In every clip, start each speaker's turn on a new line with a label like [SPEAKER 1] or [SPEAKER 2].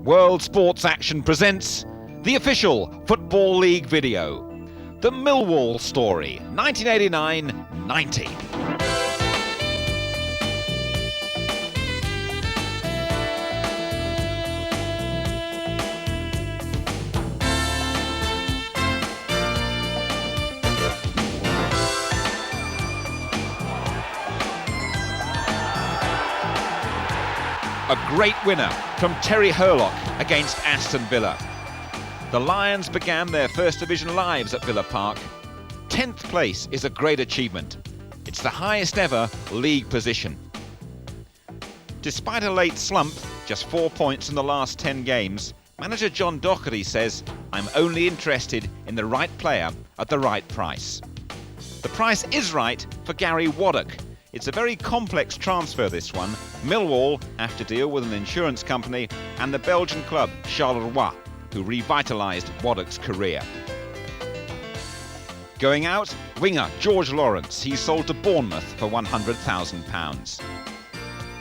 [SPEAKER 1] World Sports Action presents the official Football League video. The Millwall story, 1989-90. A great winner from Terry Hurlock against Aston Villa. The Lions began their First Division lives at Villa Park. 10th place is a great achievement. It's the highest ever league position. Despite a late slump, just 4 points in the last 10 games, manager John Docherty says, "I'm only interested in the right player at the right price." The price is right for Gary Waddock. It's a very complex transfer, this one. Millwall have to deal with an insurance company and the Belgian club Charleroi, who revitalised Waddock's career. Going out, winger George Lawrence. He's sold to Bournemouth for £100,000.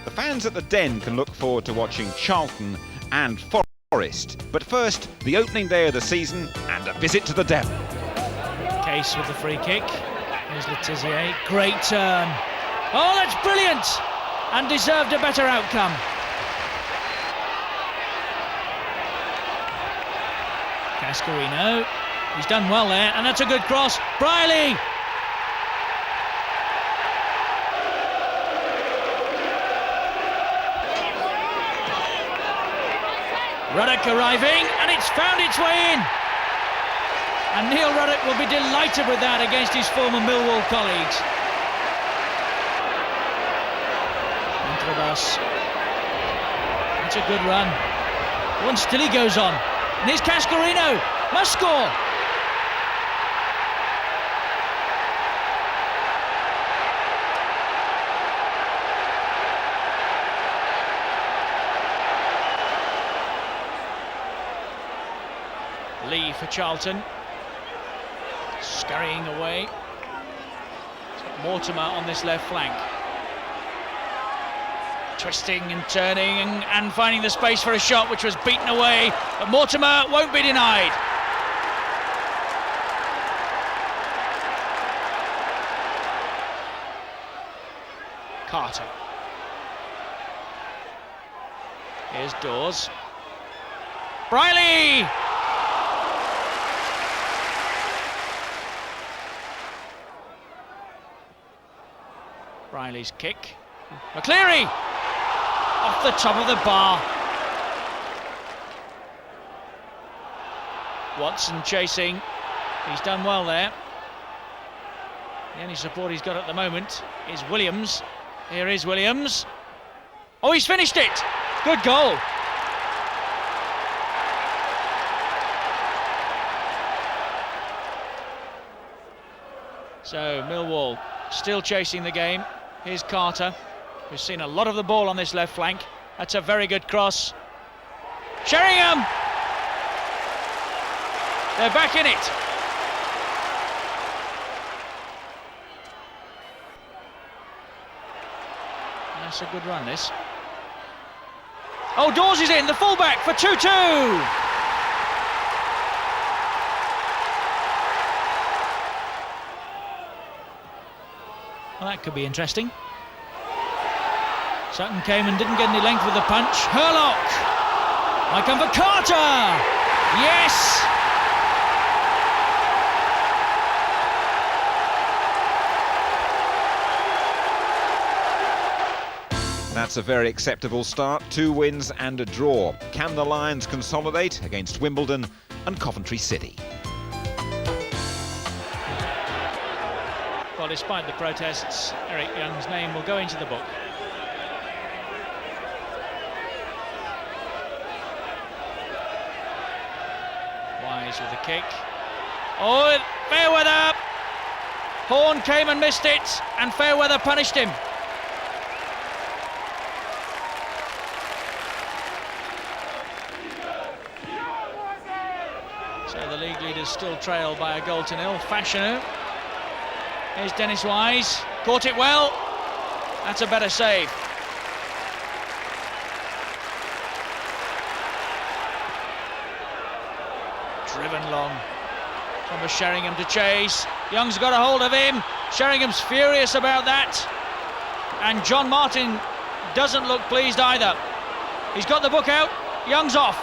[SPEAKER 1] The fans at the Den can look forward to watching Charlton and Forest. But first, the opening day of the season and a visit to the Devil.
[SPEAKER 2] Case with the free kick. Here's Letizia. Great turn. Oh, that's brilliant! And deserved a better outcome. Cascarino. He's done well there, and that's a good cross. Briley! Ruddock arriving, and it's found its way in. And Neil Ruddock will be delighted with that against his former Millwall colleagues. Into the bus. It's a good run. One still he goes on. And here's Cascarino. Must score. Lee for Charlton. Scurrying away. Mortimer on this left flank. Twisting and turning and finding the space for a shot which was beaten away. But Mortimer won't be denied. Carter. Here's Dawes. Briley! Briley's kick. McCleary! Off the top of the bar. Watson chasing. He's done well there. The only support he's got at the moment is Williams. Here is Williams. Oh, he's finished it! Good goal. So Millwall still chasing the game. Here's Carter, who's seen a lot of the ball on this left flank. That's a very good cross. Sheringham! They're back in it. That's a good run, this. Oh, Dawes is in, the fullback for 2-2. Well, that could be interesting. Sutton came and didn't get any length with the punch. Hurlock! Might come for Carter! Yes!
[SPEAKER 1] That's a very acceptable start. 2 wins and a draw. Can the Lions consolidate against Wimbledon and Coventry City?
[SPEAKER 2] Well, despite the protests, Eric Young's name will go into the book. Wise with the kick. Oh, Fairweather! Horn came and missed it, and Fairweather punished him. So the league leaders still trail by a goal to nil. Fashanu. Here's Dennis Wise, caught it well. That's a better save. driven long. Thomas Sheringham to chase. Young's got a hold of him. Sheringham's furious about that. And John Martin doesn't look pleased either. He's got the book out. Young's off.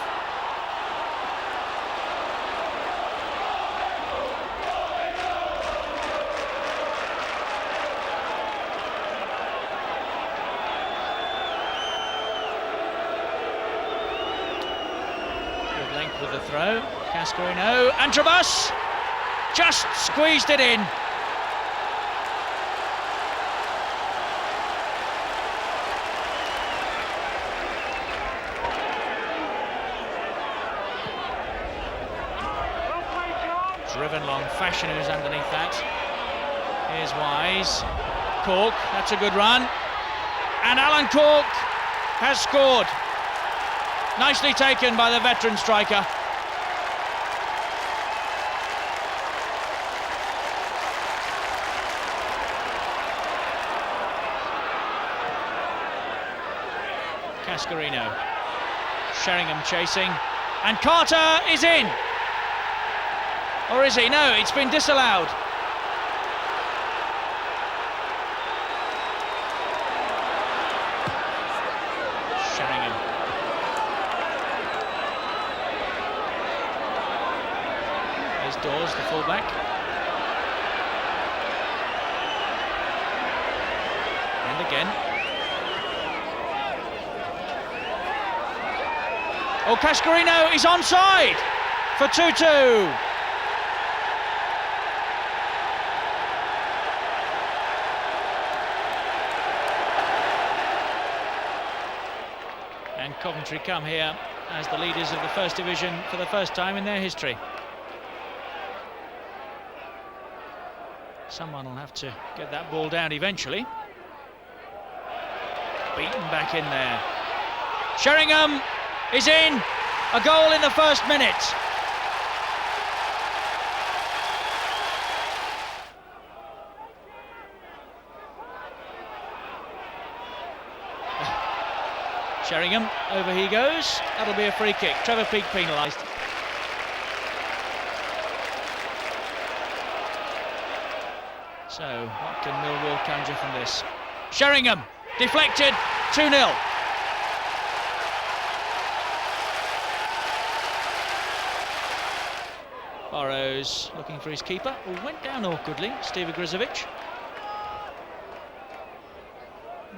[SPEAKER 2] Good length with the throw. Cascarino and Trabus just squeezed it in. Driven long, Fashion who's underneath that. Here's Wise. Cork, that's a good run. And Alan Cork has scored. Nicely taken by the veteran striker. Cascarino. Sheringham chasing. And Carter is in. Or is he? No, it's been disallowed. Sheringham. There's Dawes, the fullback. And again. Oh, Cascarino is onside for 2-2. And Coventry come here as the leaders of the First Division for the first time in their history. Someone will have to get that ball down eventually. Beaten back in there. Sheringham is in. A goal in the first minute. Sheringham, over he goes. That'll be a free kick. Trevor Peake penalised. So, what can Millwall conjure from this? Sheringham, deflected, 2-0. Burrows looking for his keeper, who went down awkwardly, Steve Grizovic.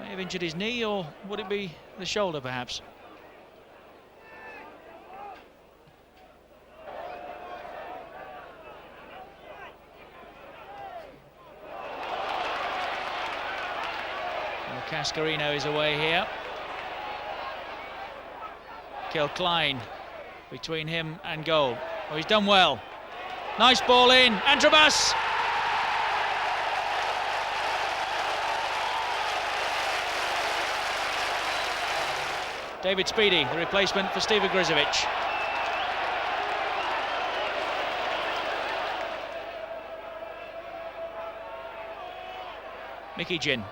[SPEAKER 2] May have injured his knee, or would it be the shoulder perhaps? Well, Cascarino is away here. Kilcline between him and goal. Oh, he's done well. Nice ball in, Antrobus. David Speedy, the replacement for Steve Grizovic. Mickey Ginn.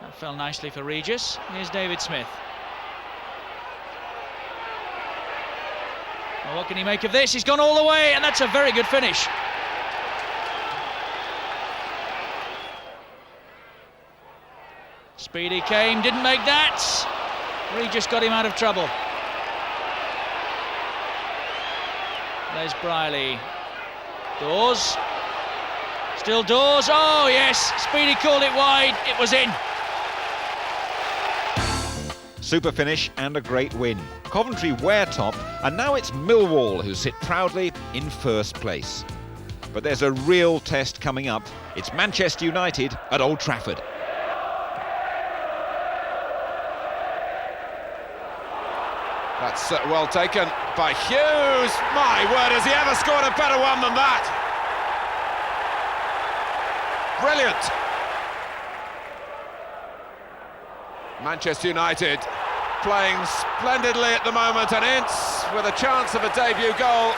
[SPEAKER 2] That fell nicely for Regis. Here's David Smith. Well, what can he make of this? He's gone all the way, and that's a very good finish. Speedy came, didn't make that. Regis got him out of trouble. There's Briley. Dawes. Still Dawes. Oh, yes. Speedy called it wide. It was in.
[SPEAKER 1] Super finish and a great win. Coventry were top, and now it's Millwall who sit proudly in first place. But there's a real test coming up. It's Manchester United at Old Trafford.
[SPEAKER 3] That's well taken by Hughes. My word, has he ever scored a better one than that? Brilliant. Manchester United playing splendidly at the moment, and Ince with a chance of a debut goal.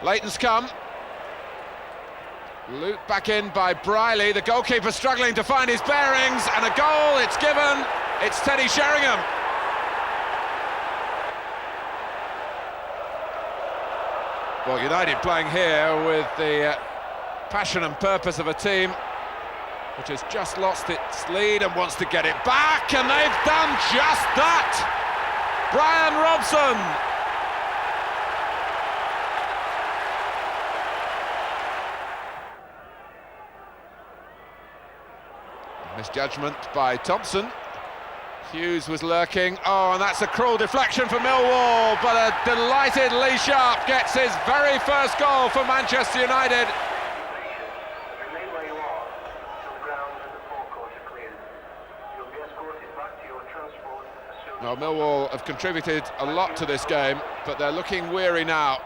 [SPEAKER 3] Leighton's come. Looped back in by Briley, the goalkeeper struggling to find his bearings, and a goal, it's given. It's Teddy Sheringham. Well, United playing here with the passion and purpose of a team which has just lost its lead and wants to get it back, and they've done just that. Brian Robson. Misjudgment by Thompson. Hughes was lurking. Oh, and that's a cruel deflection for Millwall, but a delighted Lee Sharp gets his very first goal for Manchester United. Now, Millwall have contributed a lot to this game, but they're looking weary now.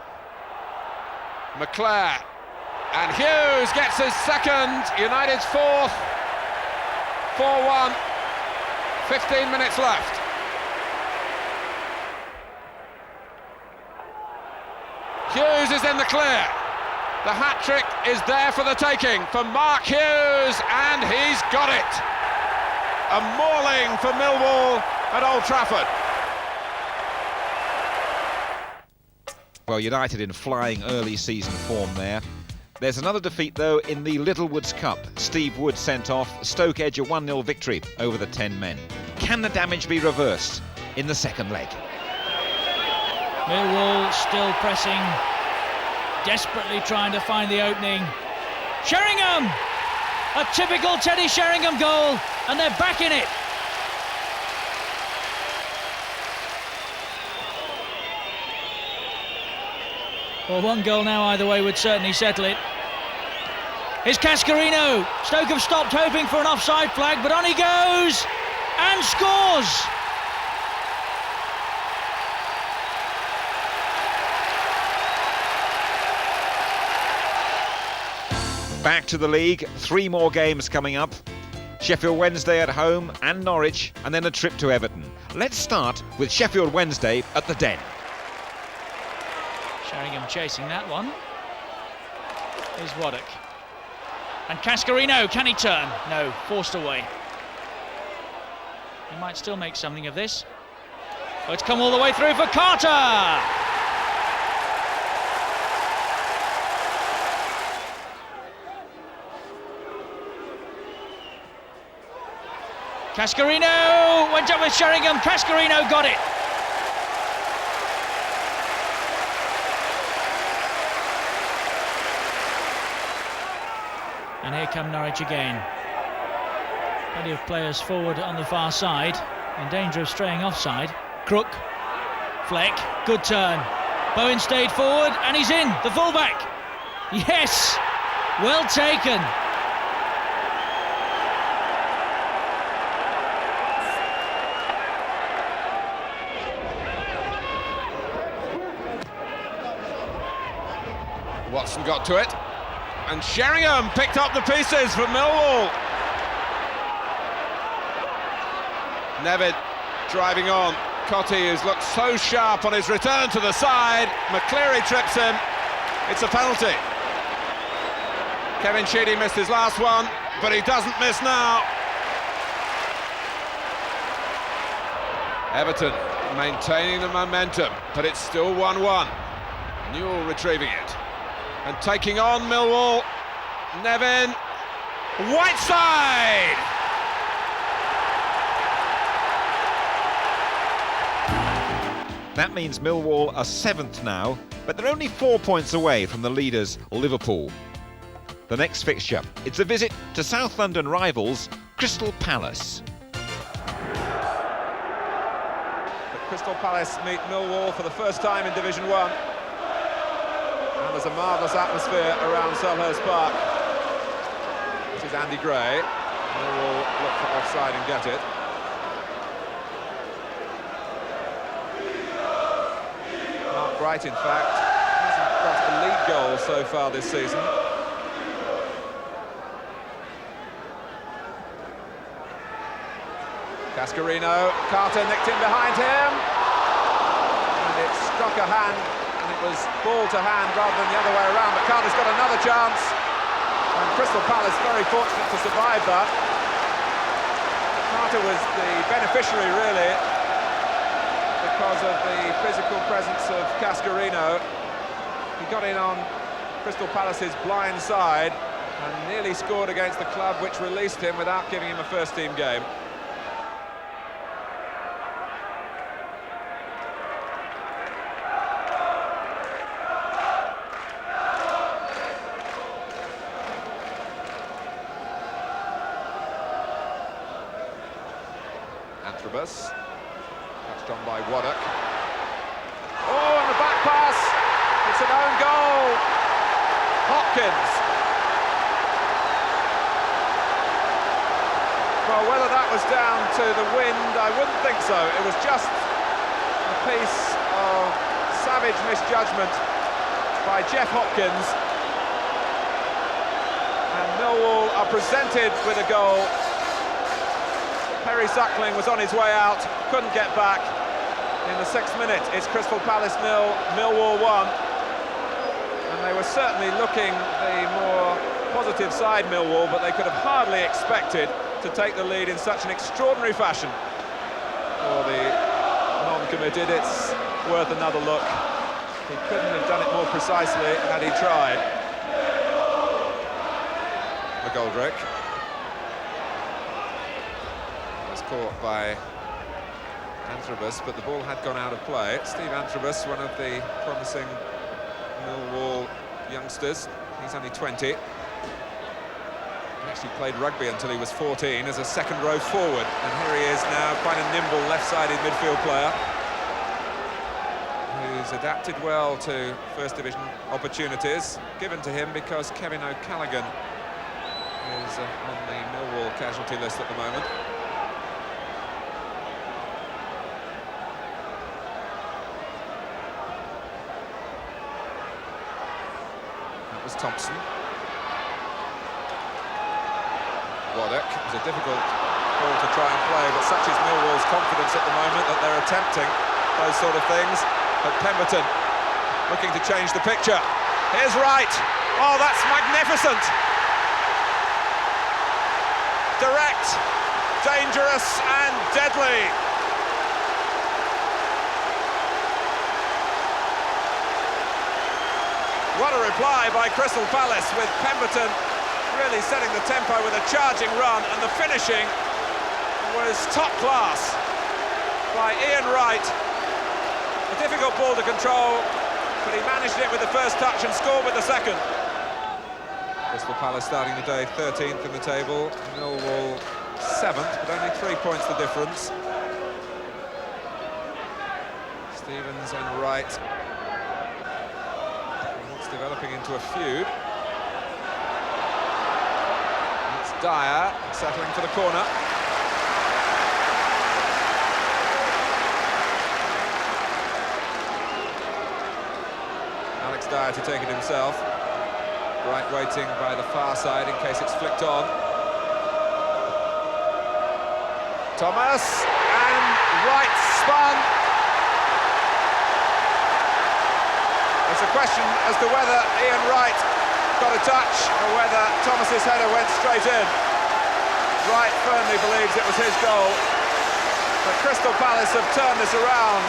[SPEAKER 3] McClare, and Hughes gets his second, United's fourth. 4-1, 15 minutes left. Hughes is in the clear. The hat-trick is there for the taking for Mark Hughes, and he's got it. A mauling for Millwall at Old Trafford.
[SPEAKER 1] Well, United in flying early season form there. There's another defeat, though, in the Littlewoods Cup. Steve Wood sent off. Stoke edge a 1-0 victory over the 10 men. Can the damage be reversed in the second leg?
[SPEAKER 2] Millwall still pressing, desperately trying to find the opening. Sheringham! A typical Teddy Sheringham goal, and they're back in it. Well, one goal now either way would certainly settle it. Here's Cascarino. Stoke have stopped hoping for an offside flag, but on he goes and scores.
[SPEAKER 1] Back to the league, 3 more games coming up. Sheffield Wednesday at home and Norwich, and then a trip to Everton. Let's start with Sheffield Wednesday at the Den.
[SPEAKER 2] Sheringham chasing that one. Here's Waddock. And Cascarino, can he turn? No, forced away. He might still make something of this. Oh, it's come all the way through for Carter! Cascarino went up with Sheringham. Cascarino got it. And here come Norwich again. Plenty of players forward on the far side, in danger of straying offside. Crook, Fleck, good turn. Bowen stayed forward, and he's in, the fullback. Yes, well taken.
[SPEAKER 3] Watson got to it. And Sheringham picked up the pieces for Millwall. Neville driving on. Cotty, who's looked so sharp on his return to the side. McCleary trips him. It's a penalty. Kevin Sheedy missed his last one, but he doesn't miss now. Everton maintaining the momentum, but it's still 1-1. Newell retrieving it. And taking on Millwall, Nevin, Whiteside!
[SPEAKER 1] That means Millwall are 7th now, but they're only 4 points away from the leaders, Liverpool. The next fixture, it's a visit to South London rivals, Crystal Palace.
[SPEAKER 3] The Crystal Palace meet Millwall for the first time in Division 1. And there's a marvellous atmosphere around Selhurst Park. This is Andy Gray. Millwall look for offside and get it. Mark Bright, in fact, hasn't got a league goal so far this season. Cascarino, Carter nicked in behind him, and it struck a hand, and it was ball to hand rather than the other way around, but Carter's got another chance, and Crystal Palace very fortunate to survive that. Carter was the beneficiary, really, because of the physical presence of Cascarino. He got in on Crystal Palace's blind side and nearly scored against the club which released him without giving him a first-team game. Antrobus, touched on by Waddock. Oh, and the back pass! It's an own goal! Hopkins. Well, whether that was down to the wind, I wouldn't think so. It was just a piece of savage misjudgment by Jeff Hopkins. And Millwall are presented with a goal. Perry Suckling was on his way out, couldn't get back. In the 6th minute, it's Crystal Palace 0, Millwall 1. And they were certainly looking the more positive side, Millwall, but they could have hardly expected to take the lead in such an extraordinary fashion. For the non-committed, it's worth another look. He couldn't have done it more precisely had he tried. McGoldrick. Caught by Antrobus, but the ball had gone out of play. Steve Antrobus, one of the promising Millwall youngsters. He's only 20. He actually played rugby until he was 14 as a second-row forward, and here he is now, quite a nimble left-sided midfield player who's adapted well to First Division opportunities given to him because Kevin O'Callaghan is on the Millwall casualty list at the moment. Was Thompson. Waddock. It was a difficult ball to try and play, but such is Millwall's confidence at the moment that they're attempting those sort of things. But Pemberton looking to change the picture. Here's Wright. Oh, that's magnificent! Direct, dangerous and deadly. What a reply by Crystal Palace, with Pemberton really setting the tempo with a charging run, and the finishing was top class by Ian Wright. A difficult ball to control, but he managed it with the first touch and scored with the second. Crystal Palace starting the day 13th in the table, Millwall 7th, but only 3 points the difference. Stevens and Wright developing into a feud. It's Dyer settling for the corner. Alex Dyer to take it himself. Wright waiting by the far side in case it's flicked on. Thomas, and Wright spun. It's a question as to whether Ian Wright got a touch or whether Thomas's header went straight in. Wright firmly believes it was his goal, but Crystal Palace have turned this around.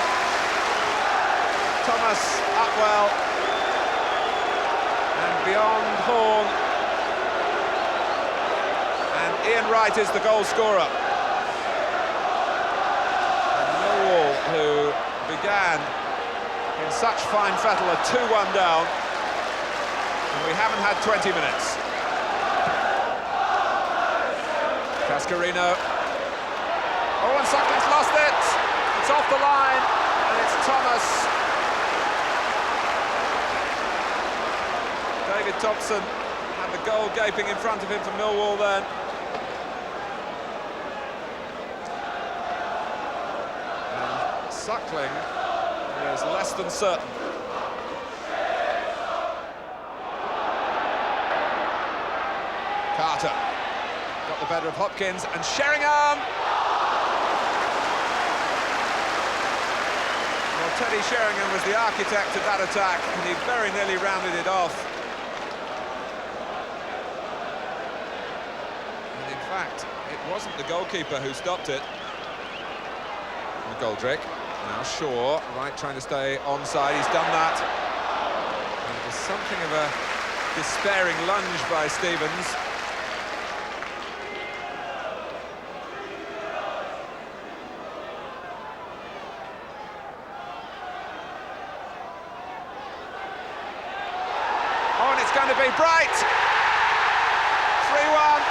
[SPEAKER 3] Thomas up well, and beyond Horn, and Ian Wright is the goal scorer. And Millwall, who began in such fine fettle, a 2-1 down, and we haven't had 20 minutes. Cascarino. Oh, and Suckling's lost it. It's off the line, and it's Thomas. David Thompson had the goal gaping in front of him for Millwall then. And Suckling is less than certain. Carter got the better of Hopkins, and Sheringham. Well, Teddy Sheringham was the architect of that attack, and he very nearly rounded it off. And in fact, it wasn't the goalkeeper who stopped it. McGoldrick, now Shaw, right, trying to stay onside, he's done that. And there's something of a despairing lunge by Stevens. Oh, and it's going to be Bright! 3-1.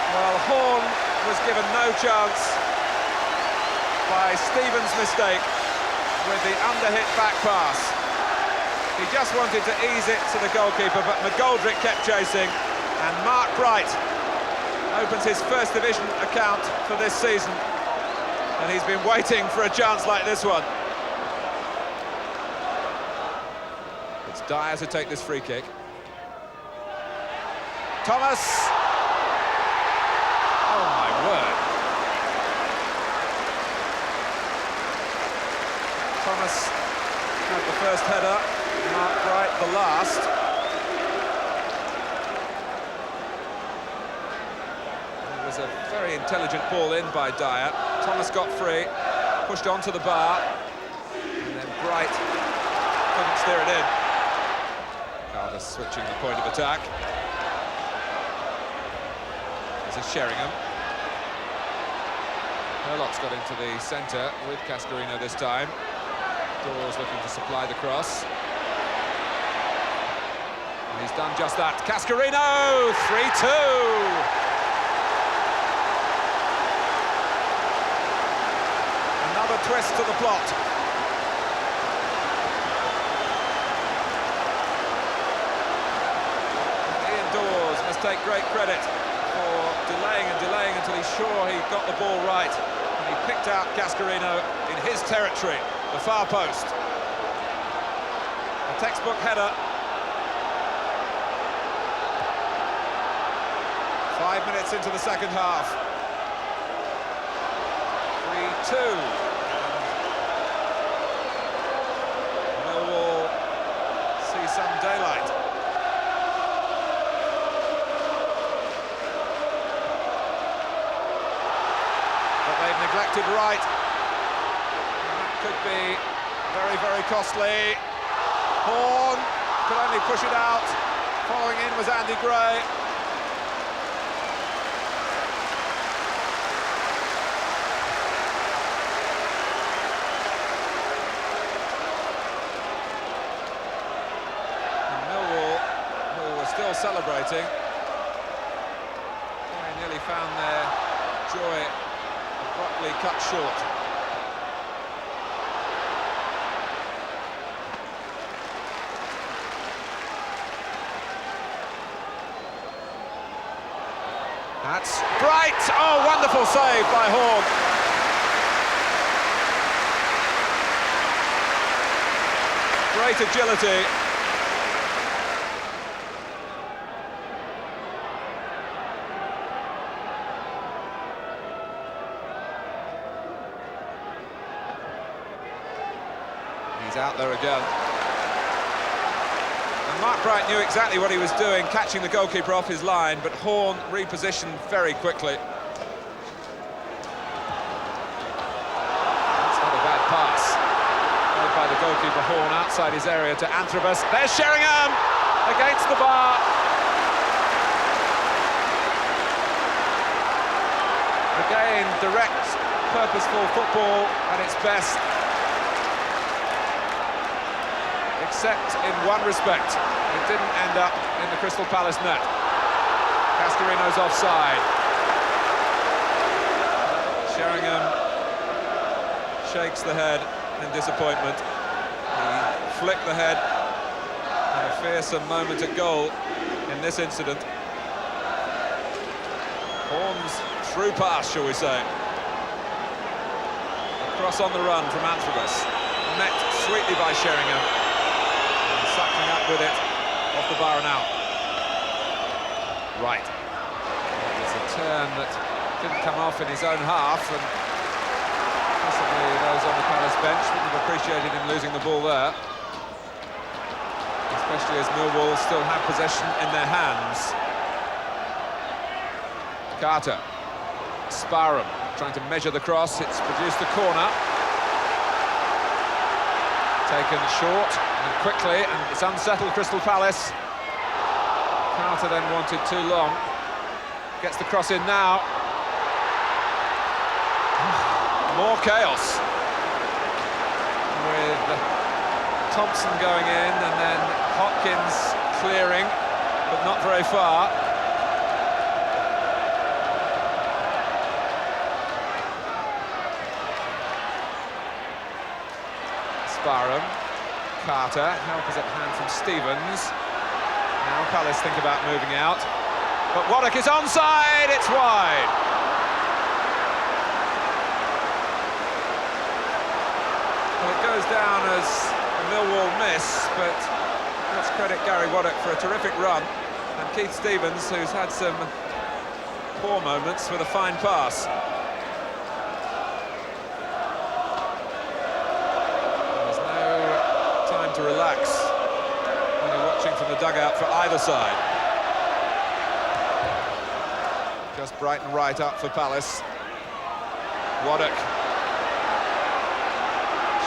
[SPEAKER 3] Well, Horn was given no chance by Stevens' mistake with the underhit back pass. He just wanted to ease it to the goalkeeper, but McGoldrick kept chasing, and Mark Bright opens his First Division account for this season, and he's been waiting for a chance like this one. It's Dyer to take this free kick. Thomas! Oh my word. Thomas had the first header, Mark Bright the last. It was a very intelligent ball in by Dyer. Thomas got free, pushed onto the bar, and then Bright couldn't steer it in. Carter switching the point of attack. This is Sheringham. Hurlock's got into the centre with Cascarino this time. Dawes looking to supply the cross. And he's done just that. Cascarino! 3-2! Another twist to the plot. Ian Dawes must take great credit for delaying until he's sure he got the ball right. And he picked out Cascarino in his territory, the far post. A textbook header. 5 minutes into the second half. 3-2. Millwall see some daylight. But they've neglected right. And that could be very, very costly. Horn could only push it out. Following in was Andy Gray. Still celebrating. They nearly found their joy abruptly cut short. That's Bright! Oh, wonderful save by Horn. Great agility. He's out there again. And Mark Bright knew exactly what he was doing, catching the goalkeeper off his line, but Horn repositioned very quickly. That's not a bad pass. Played by the goalkeeper Horn outside his area to Anthrobus. There's Sheringham against the bar. Again, direct, purposeful football at its best. Except in one respect, it didn't end up in the Crystal Palace net. Cascarino's offside. Sheringham shakes the head in disappointment. He flicked the head in a fearsome moment at goal in this incident. Horn's through pass, shall we say. A cross on the run from Anthrobus. Met sweetly by Sheringham. Suckling up with it, off the bar and out. Right. It's a turn that didn't come off in his own half, and possibly those on the Palace bench wouldn't have appreciated him losing the ball there. especially as Millwall still have possession in their hands. Carter, Sparham trying to measure the cross, it's produced a corner. Taken short and quickly, and it's unsettled Crystal Palace. Carter then wanted too long. Gets the cross in now. More chaos. With Thompson going in and then Hopkins clearing, but not very far. Sparham, Carter, help is at hand from Stevens. Now Palace think about moving out, but Waddock is onside, it's wide. Well, it goes down as a Millwall miss, but let's credit Gary Waddock for a terrific run, and Keith Stevens, who's had some poor moments, with a fine pass. To relax when you're watching from the dugout for either side. Just Brighton right up for Palace. Waddock.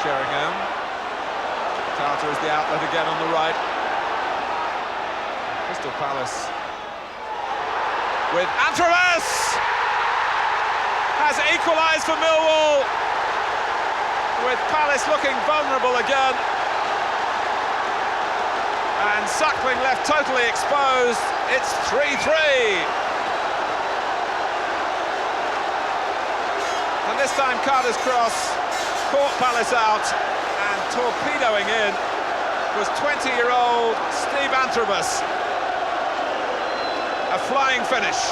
[SPEAKER 3] Sheringham. Carter is the outlet again on the right. Crystal Palace with Anthrobus has equalised for Millwall, with Palace looking vulnerable again. And Suckling left totally exposed. It's 3-3. And this time Carter's cross caught Palace out, and torpedoing in was 20-year-old Steve Anthrobus. A flying finish.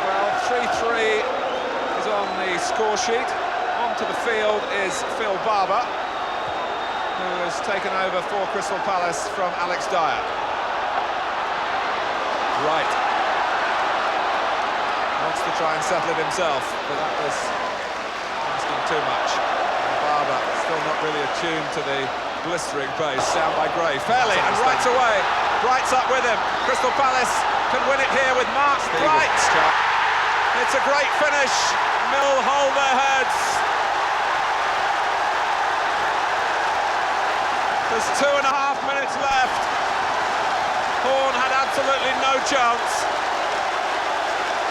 [SPEAKER 3] Well, 3-3 on the score sheet. Onto the field is Phil Barber, who has taken over for Crystal Palace from Alex Dyer. Right. Wants to try and settle it himself, but that was asking too much. And Barber still not really attuned to the blistering pace. Down by Gray. Fairly, and Wright's away. Wright's up with him. Crystal Palace can win it here with Mark Wright. It's a great finish. Mill hold their heads. There's 2.5 minutes left. Horn had absolutely no chance.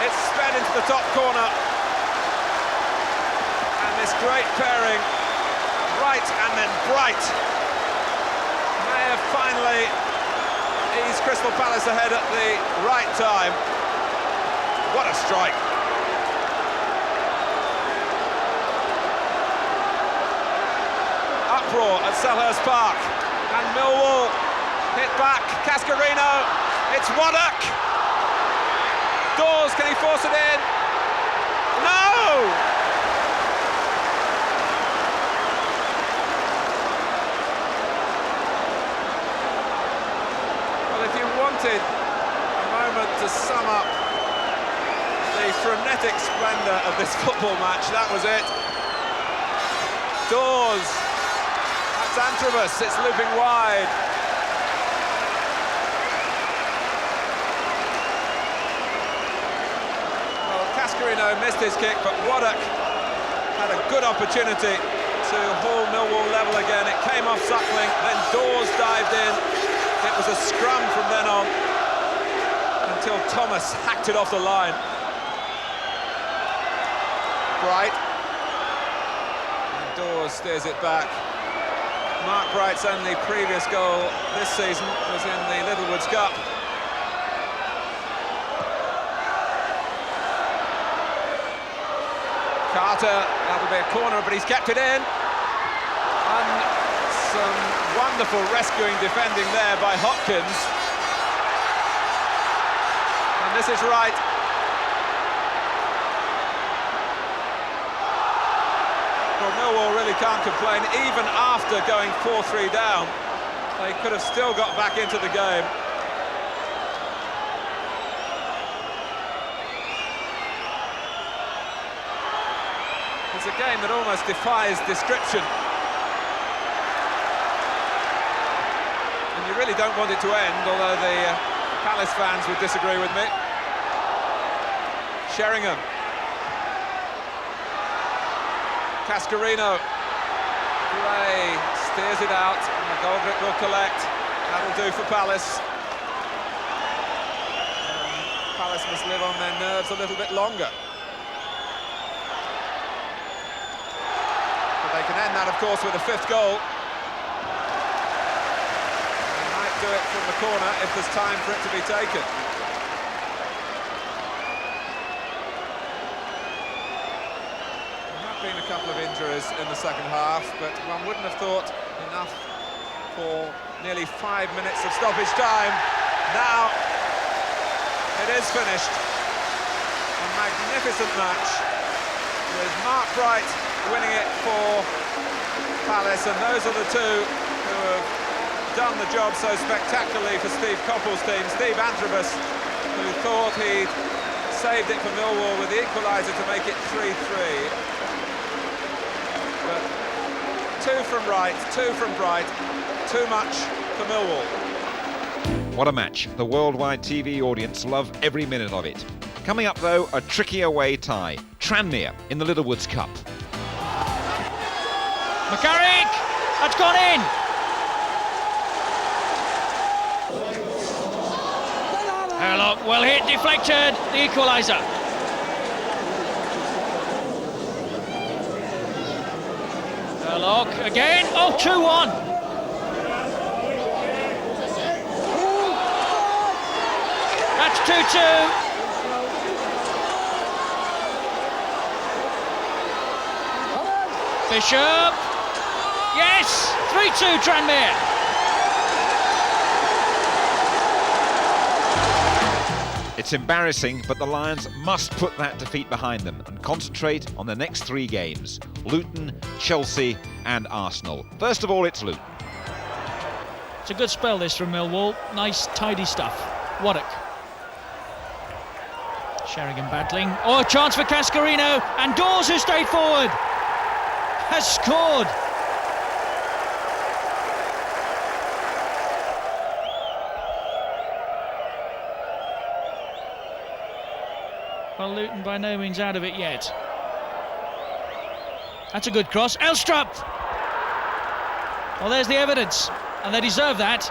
[SPEAKER 3] It's sped into the top corner. And this great pairing, Wright and then Bright, may have finally eased Crystal Palace ahead at the right time. What a strike. Uproar at Selhurst Park, and Millwall hit back. Cascarino, it's Waddock. Dawes, can he force it in? No! Well, if you wanted a moment to sum up the frenetic splendour of this football match, that was it. Dawes. Anthrobus, it's looping wide. Well, Cascarino missed his kick, but Waddock had a good opportunity to haul Millwall level again. It came off Suckling, then Dawes dived in. It was a scrum from then on until Thomas hacked it off the line. Bright. And Dawes steers it back. Mark Bright's only previous goal this season was in the Littlewoods Cup. Carter, that'll be a corner, but he's kept it in. And some wonderful rescuing defending there by Hopkins. And this is Wright. Well, Millwall really can't complain. Even after going 4-3 down, they could have still got back into the game. It's a game that almost defies description. And you really don't want it to end, although the Palace fans would disagree with me. Sheringham. Cascarino. Gray steers it out, and McGoldrick will collect. That'll do for Palace. Palace must live on their nerves a little bit longer. But they can end that, of course, with a fifth goal. They might do it from the corner if there's time for it to be taken. Been a couple of injuries in the second half, but one wouldn't have thought enough for nearly 5 minutes of stoppage time. Now it is finished. A magnificent match with Mark Bright winning it for Palace, and those are the two who have done the job so spectacularly for Steve Coppell's team. Steve Antrobus, who thought he'd saved it for Millwall with the equaliser to make it 3-3. Two from Wright, two from Bright, too much for Millwall.
[SPEAKER 1] What a match. The worldwide TV audience love every minute of it. Coming up though, a tricky away tie. Tranmere in the Littlewoods Cup.
[SPEAKER 2] McCarrick! That's gone in! Herlock, well hit, deflected, the equaliser. Herlock again, oh, 2-1. That's 2-2. Bishop, yes, 3-2 Tranmere.
[SPEAKER 1] It's embarrassing, but the Lions must put that defeat behind them and concentrate on the next 3 games: Luton, Chelsea and Arsenal. First of all, it's Luton.
[SPEAKER 2] It's a good spell this from Millwall. Nice, tidy stuff. Waddock. Sheringham battling. Oh, a chance for Cascarino, and Dawes, who stayed forward, has scored. Well, Luton by no means out of it yet. That's a good cross. Elstrup! Well, there's the evidence, and they deserve that.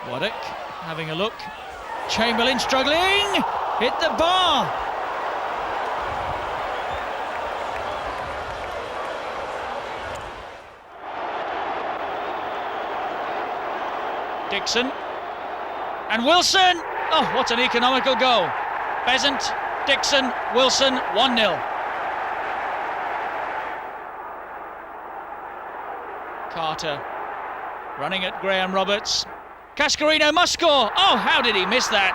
[SPEAKER 2] Waddock having a look. Chamberlain struggling. Hit the bar. Dixon. And Wilson. Oh, what an economical goal. Besant, Dixon, Wilson, 1-0. Carter running at Graham Roberts. Cascarino must score. Oh, how did he miss that?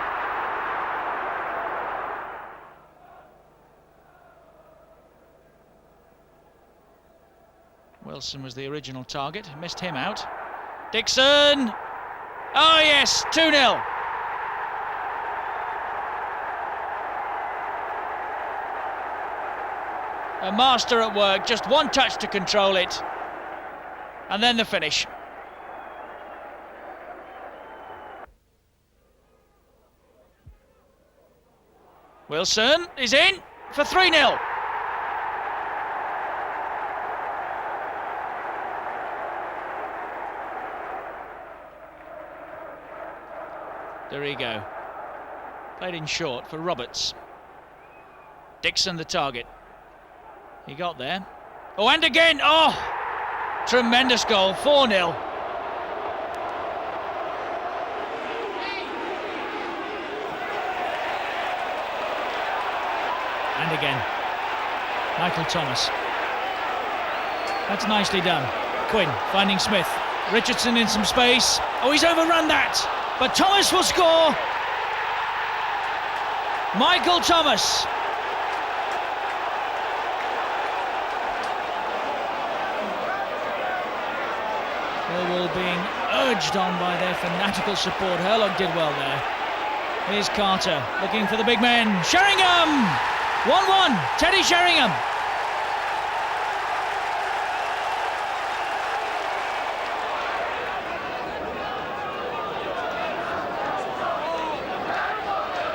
[SPEAKER 2] Wilson was the original target, missed him out. Dixon. Oh yes, 2-0. A master at work, just one touch to control it. And then the finish. Wilson is in for 3-0. There we go. Played in short for Roberts. Dixon the target. He got there. Oh, and again! Oh! Tremendous goal, 4-0. And again. Michael Thomas. That's nicely done. Quinn finding Smith. Richardson in some space. Oh, he's overrun that! But Thomas will score! Michael Thomas. Millwall being urged on by their fanatical support. Herlock did well there. Here's Carter, looking for the big men. Sheringham! 1-1, Teddy Sheringham.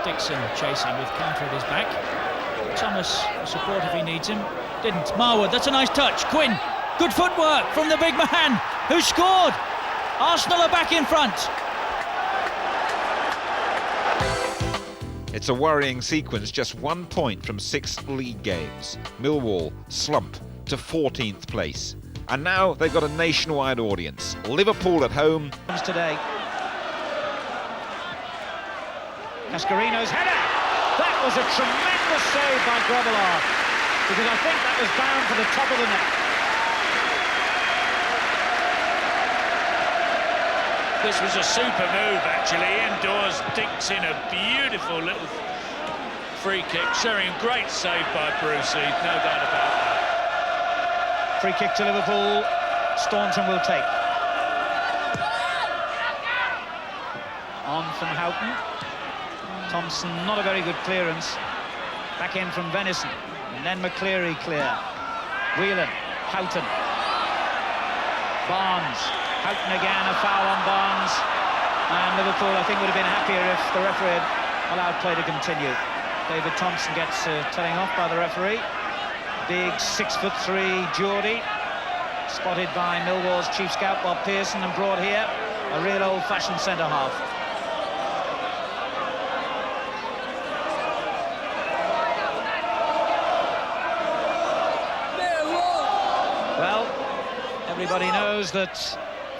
[SPEAKER 2] Dixon chasing with Carter at his back. Thomas for support if he needs him. Didn't. Marwood, that's a nice touch. Quinn, good footwork from the big man who scored. Arsenal are back in front.
[SPEAKER 1] It's a worrying sequence, just 1 point from 6 league games. Millwall slump to 14th place. And now they've got a nationwide audience. Liverpool at home.
[SPEAKER 2] Today. Cascarino's header. That was a tremendous save by Grobbelaar, because I think that was bound for the top of the net.
[SPEAKER 4] This was a super move, actually. Indoors, dinks in a beautiful little free kick. Sheringham, great save by Brucey, no doubt about that.
[SPEAKER 2] Free kick to Liverpool. Staunton will take. On from Houghton. Thompson, not a very good clearance. Back in from Venison. And then McCleary clear. Whelan, Houghton. Barnes. Houghton again, a foul on Barnes. And Liverpool, I think, would have been happier if the referee had allowed play to continue. David Thompson gets telling off by the referee. Big 6'3" Geordie. Spotted by Millwall's chief scout, Bob Pearson, and brought here. A real old-fashioned centre-half. Well, everybody knows that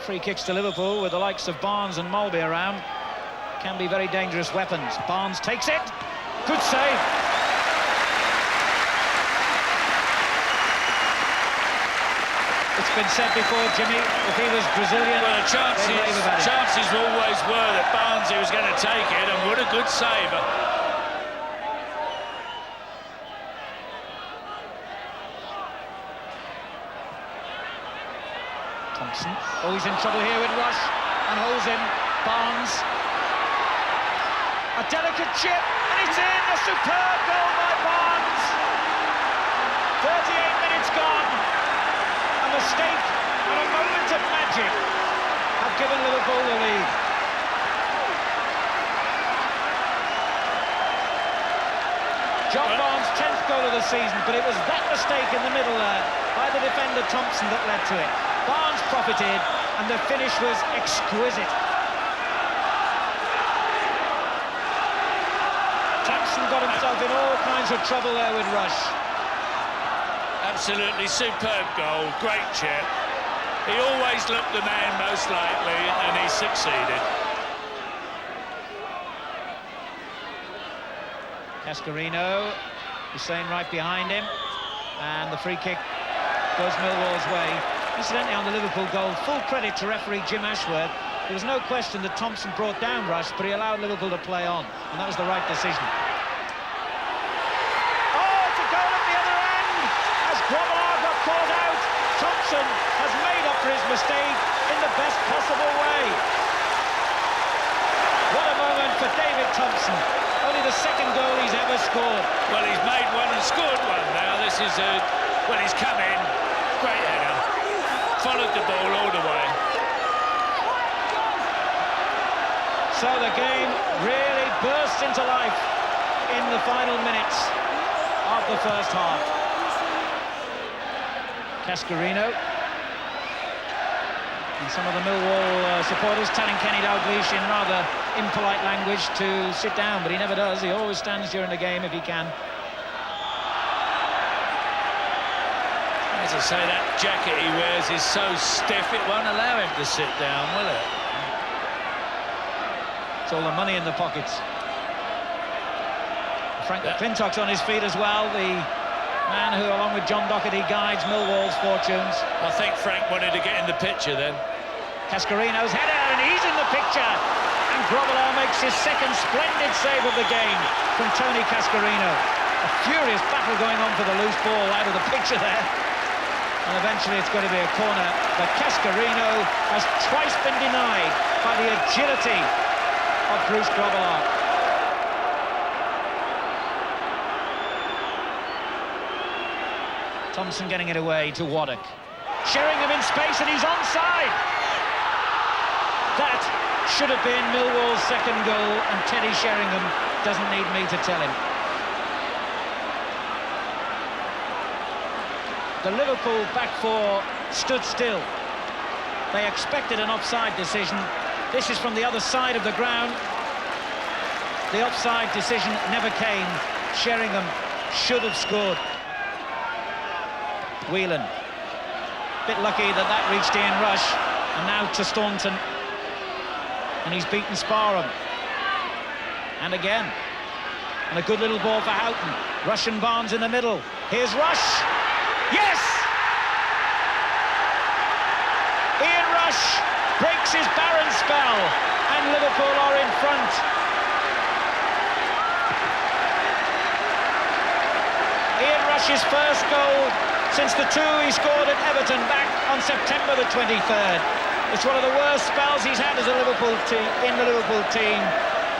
[SPEAKER 2] free kicks to Liverpool, with the likes of Barnes and Mulby around, can be very dangerous weapons. Barnes takes it. Good save. It's been said before, Jimmy, if he was Brazilian...
[SPEAKER 4] Well, the chances always were that Barnes was going to take it, and what a good save.
[SPEAKER 2] Thompson. Oh, he's in trouble here with Rush, and holds him. Barnes. A delicate chip, and it's in! A superb goal by Barnes. 38 minutes gone. A mistake and a moment of magic have given Liverpool the lead. John Barnes' 10th goal of the season, but it was that mistake in the middle there by the defender Thompson that led to it. Barnes profited, and the finish was exquisite. Thompson got himself in all kinds of trouble there with Rush.
[SPEAKER 4] Absolutely superb goal, great chip. He always looked the man most likely, and he succeeded.
[SPEAKER 2] Cascarino, Hussein right behind him, and the free kick goes Millwall's way. Incidentally, on the Liverpool goal, full credit to referee Jim Ashworth. There was no question that Thompson brought down Rush, but he allowed Liverpool to play on, and that was the right decision. Oh, it's a goal at the other end! As Grobbelaar got caught out, Thompson has made up for his mistake in the best possible way. What a moment for David Thompson. Only the second goal he's ever scored.
[SPEAKER 4] Well, he's made one and scored one now. This is well, he's come in. Great header. Followed the ball all the way.
[SPEAKER 2] So the game really bursts into life in the final minutes of the first half. Cascarino. And some of the Millwall supporters telling Kenny Dalglish in rather impolite language to sit down, but he never does. He always stands during the game if he can.
[SPEAKER 4] As I say, that jacket he wears is so stiff it won't allow him to sit down, will it?
[SPEAKER 2] It's all the money in the pockets. Frank McClintock's on his feet as well, the man who, along with John Doherty, guides Millwall's fortunes.
[SPEAKER 4] I think Frank wanted to get in the picture then.
[SPEAKER 2] Cascarino's header, and he's in the picture. And Grobbelaar makes his second splendid save of the game from Tony Cascarino. A furious battle going on for the loose ball out of the picture there. And eventually it's going to be a corner, but Cascarino has twice been denied by the agility of Bruce Grobbelaar. Thompson getting it away to Waddock. Sheringham in space and he's onside! That should have been Millwall's second goal, and Teddy Sheringham doesn't need me to tell him. The Liverpool back four stood still. They expected an offside decision. This is from the other side of the ground. The offside decision never came. Sheringham should have scored. Whelan. Bit lucky that that reached Ian Rush. And now to Staunton. And he's beaten Sparham. And again. And a good little ball for Houghton. Rush and Barnes in the middle. Here's Rush. Yes! Ian Rush breaks his barren spell. And Liverpool are in front. Ian Rush's first goal since the two he scored at Everton back on September the 23rd. It's one of the worst spells he's had as a Liverpool in the Liverpool team,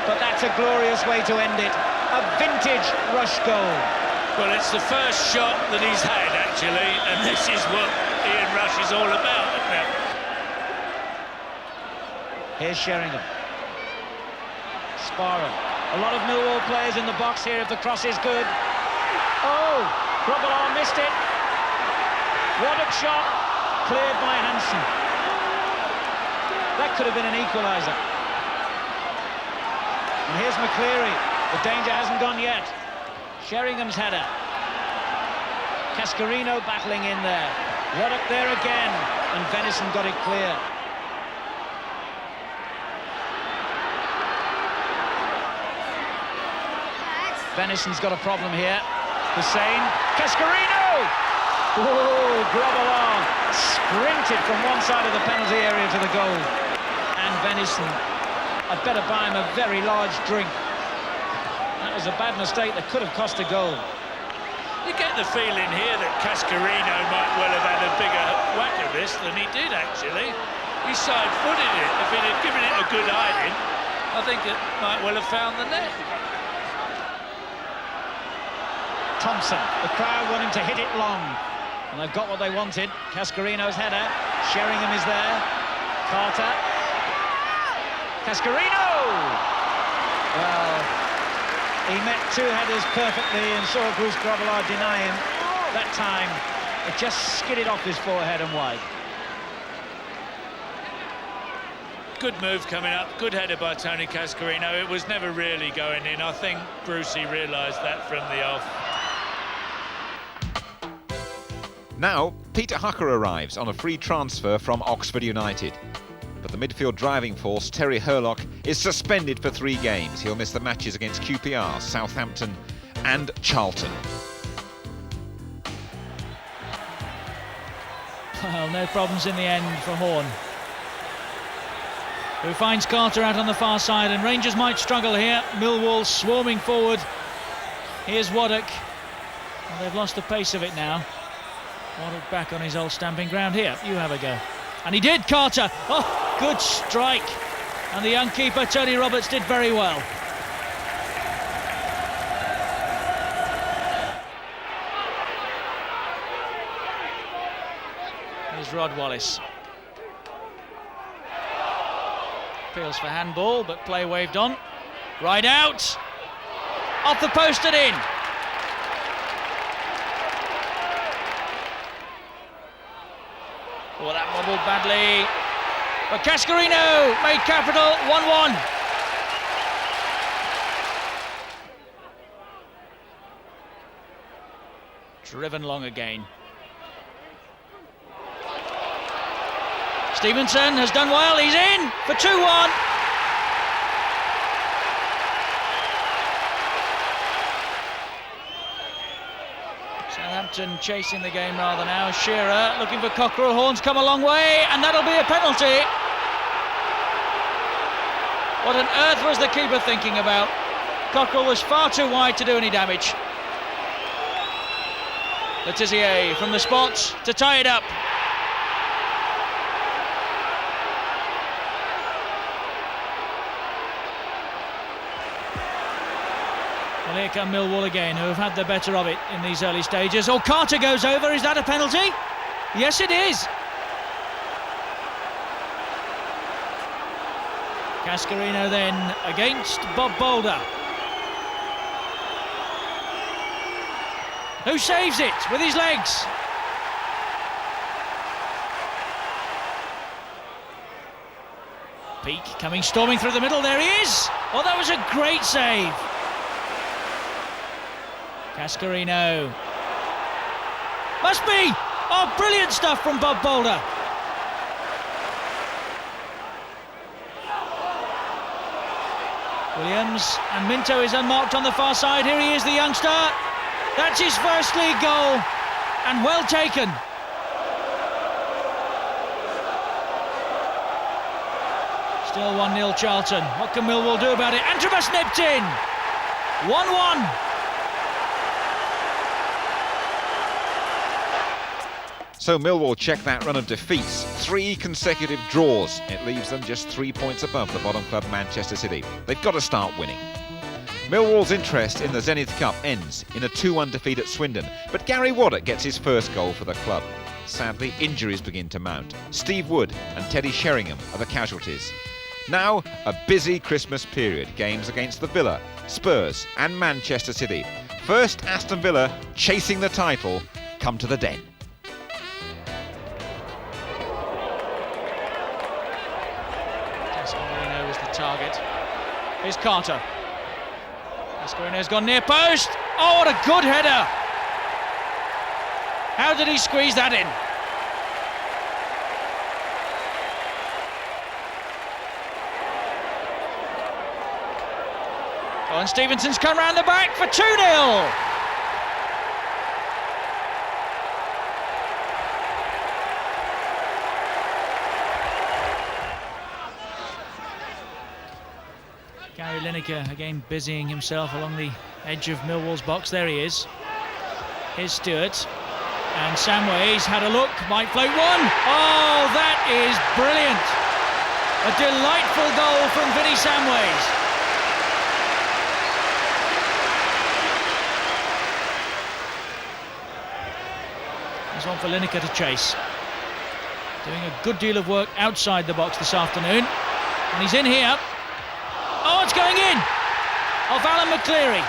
[SPEAKER 2] but that's a glorious way to end it. A vintage Rush goal.
[SPEAKER 4] Well, it's the first shot that he's had, actually, and this is what Ian Rush is all about, isn't it?
[SPEAKER 2] Here's Sheringham. Sparham. A lot of Millwall players in the box here if the cross is good. Oh, Grobbelaar missed it. Waddock shot, cleared by Hansen. That could have been an equaliser. And here's McCleary. The danger hasn't gone yet. Sheringham's header. Cascarino battling in there. Waddock there again, and Venison got it clear. Venison's got a problem here. Hussein, Cascarino! Oh, Grobbelaar sprinted from one side of the penalty area to the goal. And Venison, I'd better buy him a very large drink. That was a bad mistake that could have cost a goal.
[SPEAKER 4] You get the feeling here that Cascarino might well have had a bigger whack at this than he did, actually. He side-footed it. If he'd have given it a good hiding, I think it might well have found the net.
[SPEAKER 2] Thompson, the crowd want him to hit it long, and they've got what they wanted. Cascarino's header, Sheringham is there, Carter, Cascarino! Well, he met two headers perfectly and saw Bruce Grobbelaar deny him. That time, it just skidded off his forehead and wide.
[SPEAKER 4] Good move coming up, good header by Tony Cascarino. It was never really going in. I think Brucey realised that from the off.
[SPEAKER 1] Now, Peter Hucker arrives on a free transfer from Oxford United. But the midfield driving force, Terry Hurlock, is suspended for 3 games. He'll miss the matches against QPR, Southampton and Charlton.
[SPEAKER 2] Well, no problems in the end for Horn, who finds Carter out on the far side, and Rangers might struggle here. Millwall swarming forward. Here's Waddock. Well, they've lost the pace of it now. Waddock back on his old stamping ground. Here, you have a go. And he did, Carter. Oh, good strike. And the young keeper, Tony Roberts, did very well. Here's Rod Wallace. Appeals for handball, but play waved on. Right out. Off the post and in. Oh, that wobbled badly. But Cascarino made capital, 1-1. Driven long again. Stevenson has done well, he's in for 2-1. Southampton chasing the game rather now. Shearer looking for Cockerell. Horn's come a long way, and that'll be a penalty. What on earth was the keeper thinking about? Cockerell was far too wide to do any damage. Letizier from the spot to tie it up. Well, here come Millwall again, who have had the better of it in these early stages. Oh, Carter goes over. Is that a penalty? Yes, it is. Cascarino then against Bob Boulder. Who saves it with his legs? Peake coming storming through the middle. There he is. Oh, that was a great save. Cascarino. Must be. Oh, brilliant stuff from Bob Boulder. Williams, and Minto is unmarked on the far side. Here he is, the youngster. That's his first league goal, and well taken. Still 1-0 Charlton. What can Millwall do about it? Antrobus nipped in. 1-1.
[SPEAKER 1] So Millwall check that run of defeats. 3 consecutive draws. It leaves them just 3 points above the bottom club Manchester City. They've got to start winning. Millwall's interest in the Zenith Cup ends in a 2-1 defeat at Swindon, but Gary Waddock gets his first goal for the club. Sadly, injuries begin to mount. Steve Wood and Teddy Sheringham are the casualties. Now, a busy Christmas period. Games against the Villa, Spurs and Manchester City. First, Aston Villa, chasing the title, come to the Den.
[SPEAKER 2] Cascarino was the target. Here's Carter. Cascarino's gone near post. Oh, what a good header! How did he squeeze that in? Oh, and Stevenson's come round the back for 2-0. Gary Lineker again busying himself along the edge of Millwall's box. There he is. Here's Stewart. And Samways had a look, might float one. Oh, that is brilliant. A delightful goal from Vinnie Samways. There's one for Lineker to chase. Doing a good deal of work outside the box this afternoon. And he's in here. Oh, it's going in! Off Alan McCleary.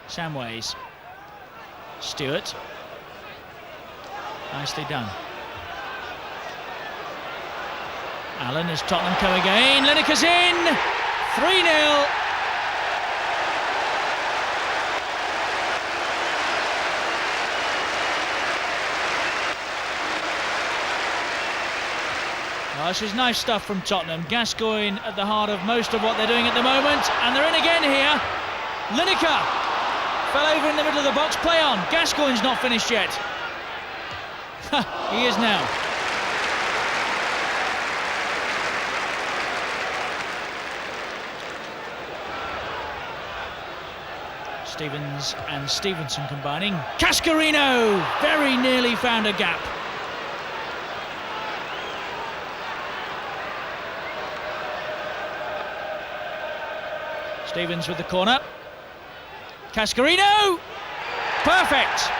[SPEAKER 2] Samways. Stewart. Nicely done. Allen as Tottenham come again. Lineker's in! 3-0. Oh, this is nice stuff from Tottenham. Gascoigne at the heart of most of what they're doing at the moment. And they're in again here. Lineker fell over in the middle of the box. Play on. Gascoigne's not finished yet. He is now. Stevens and Stevenson combining. Cascarino very nearly found a gap. Stevens with the corner. Cascarino! Perfect!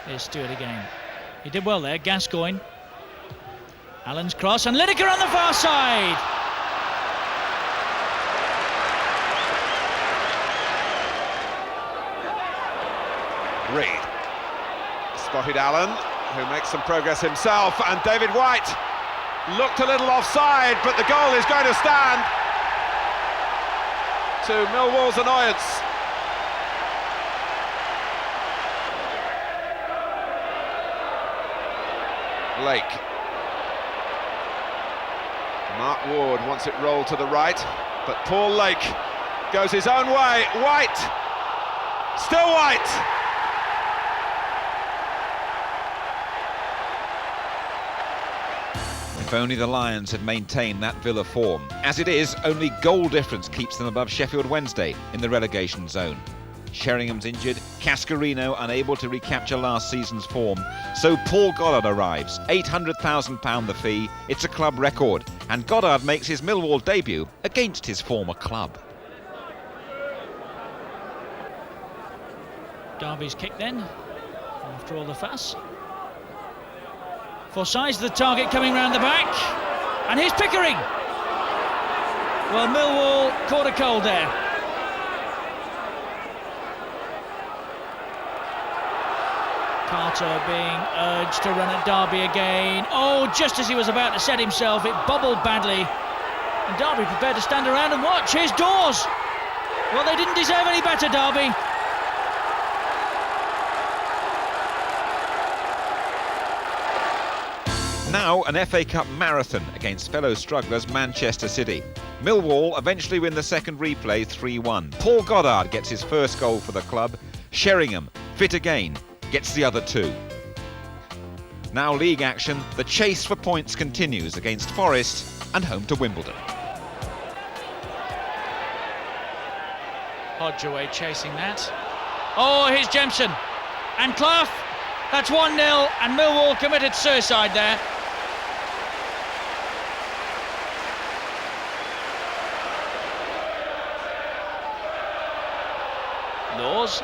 [SPEAKER 2] Here's Stewart again. He did well there, Gascoigne. Allen's cross and Lineker on the far side!
[SPEAKER 3] Reed. Spotted Allen, who makes some progress himself, and David White looked a little offside, but the goal is going to stand, to Millwall's annoyance. Lake. Mark Ward wants it rolled to the right, but Paul Lake goes his own way. White, still White.
[SPEAKER 1] If only the Lions had maintained that Villa form. As it is, only goal difference keeps them above Sheffield Wednesday in the relegation zone. Sheringham's injured, Cascarino unable to recapture last season's form, so Paul Goddard arrives. £800,000 the fee, it's a club record, and Goddard makes his Millwall debut against his former club.
[SPEAKER 2] Derby's kick then, after all the fuss. Forsyth's the target coming round the back, and here's Pickering. Well, Millwall caught a cold there. Carter being urged to run at Derby again. Oh, just as he was about to set himself, it bobbled badly. And Derby prepared to stand around and watch. Here's Dawes. Well, they didn't deserve any better, Derby.
[SPEAKER 1] Now an FA Cup marathon against fellow strugglers Manchester City. Millwall eventually win the second replay 3-1. Paul Goddard gets his first goal for the club. Sheringham, fit again, gets the other two. Now league action, the chase for points continues against Forest and home to Wimbledon.
[SPEAKER 2] Hodge away chasing that. Oh, here's Jemson. And Clough. That's 1-0 and Millwall committed suicide there. Laws.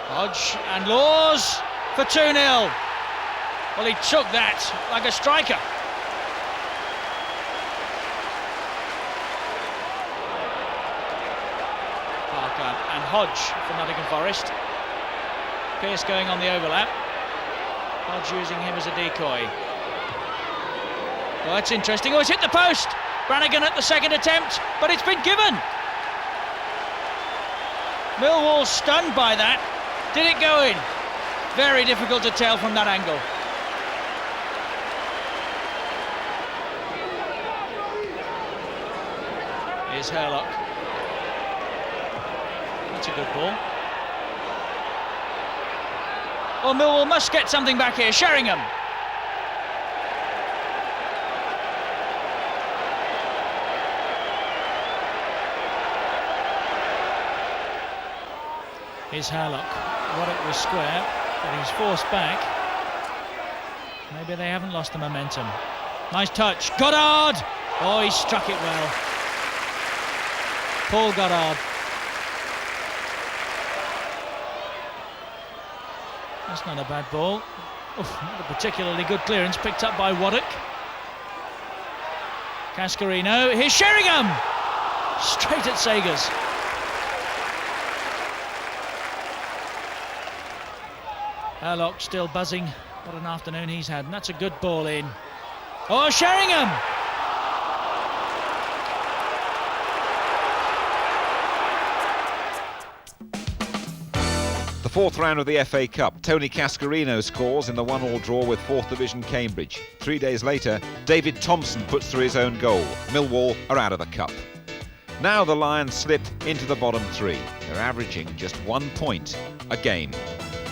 [SPEAKER 2] Hodge and Laws for 2-0. Well, he took that like a striker. Parker and Hodge for Nottingham Forest. Pearce going on the overlap. Hodge using him as a decoy. Well, that's interesting. Oh, it's hit the post. Brannigan at the second attempt, but it's been given. Millwall stunned by that. Did it go in? Very difficult to tell from that angle. Here's Hurlock. That's a good ball. Well, Millwall must get something back here. Sheringham. Here's Hurlock. Roddick was square, but he's forced back. Maybe they haven't lost the momentum. Nice touch. Goddard! Oh, he struck it well. Paul Goddard. That's not a bad ball. Oof, not a particularly good clearance, picked up by Roddick. Cascarino. Here's Sheringham! Straight at Sagers. Hurlock still buzzing. What an afternoon he's had, and that's a good ball in. Oh, Sheringham!
[SPEAKER 1] The fourth round of the FA Cup, Tony Cascarino scores in the 1-1 draw with 4th Division Cambridge. 3 days later, David Thompson puts through his own goal. Millwall are out of the cup. Now the Lions slip into the bottom three. They're averaging just 1 point a game.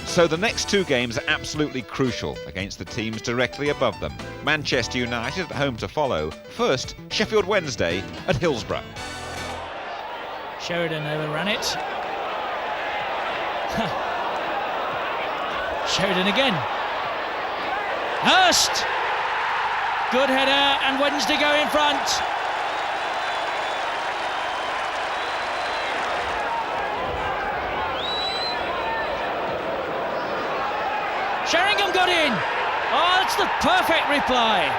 [SPEAKER 1] So the next 2 games are absolutely crucial against the teams directly above them. Manchester United at home to follow. First, Sheffield Wednesday at Hillsborough.
[SPEAKER 2] Sheridan overran it. Sheridan again. Hurst! Good header and Wednesday go in front. Sheringham got in. Oh, that's the perfect reply.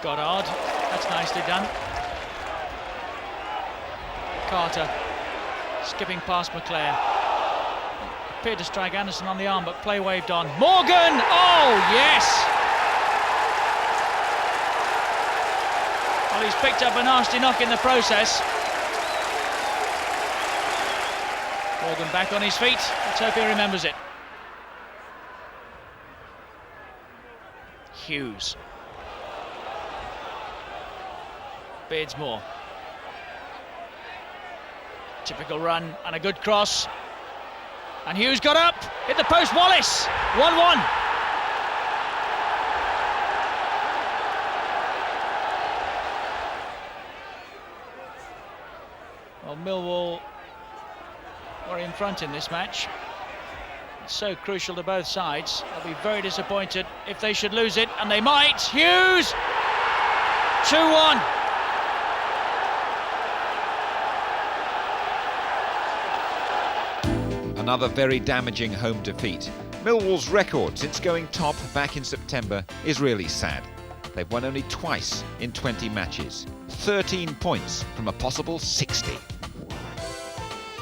[SPEAKER 2] Goddard, that's nicely done. Carter, skipping past McClare. Appeared to strike Anderson on the arm, but play waved on. Morgan! Oh, yes! Well, he's picked up a nasty knock in the process. Morgan back on his feet. Let's hope he remembers it. Hughes. Beardsmore. Typical run and a good cross. And Hughes got up, hit the post, Wallace, 1-1. Well, Millwall were in front in this match. It's so crucial to both sides. They'll be very disappointed if they should lose it, and they might. Hughes! 2-1.
[SPEAKER 1] Another very damaging home defeat. Millwall's record since going top back in September is really sad. They've won only twice in 20 matches. 13 points from a possible 60.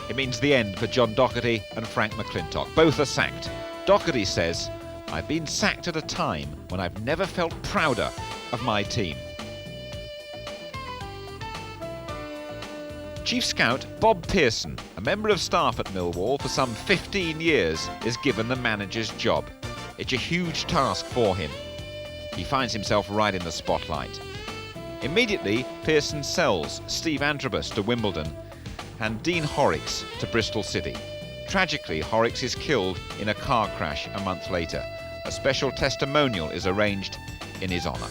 [SPEAKER 1] It means the end for John Docherty and Frank McClintock. Both are sacked. Docherty says, "I've been sacked at a time when I've never felt prouder of my team." Chief Scout Bob Pearson, a member of staff at Millwall for some 15 years, is given the manager's job. It's a huge task for him. He finds himself right in the spotlight. Immediately, Pearson sells Steve Antrobus to Wimbledon and Dean Horrocks to Bristol City. Tragically, Horrocks is killed in a car crash a month later. A special testimonial is arranged in his honour.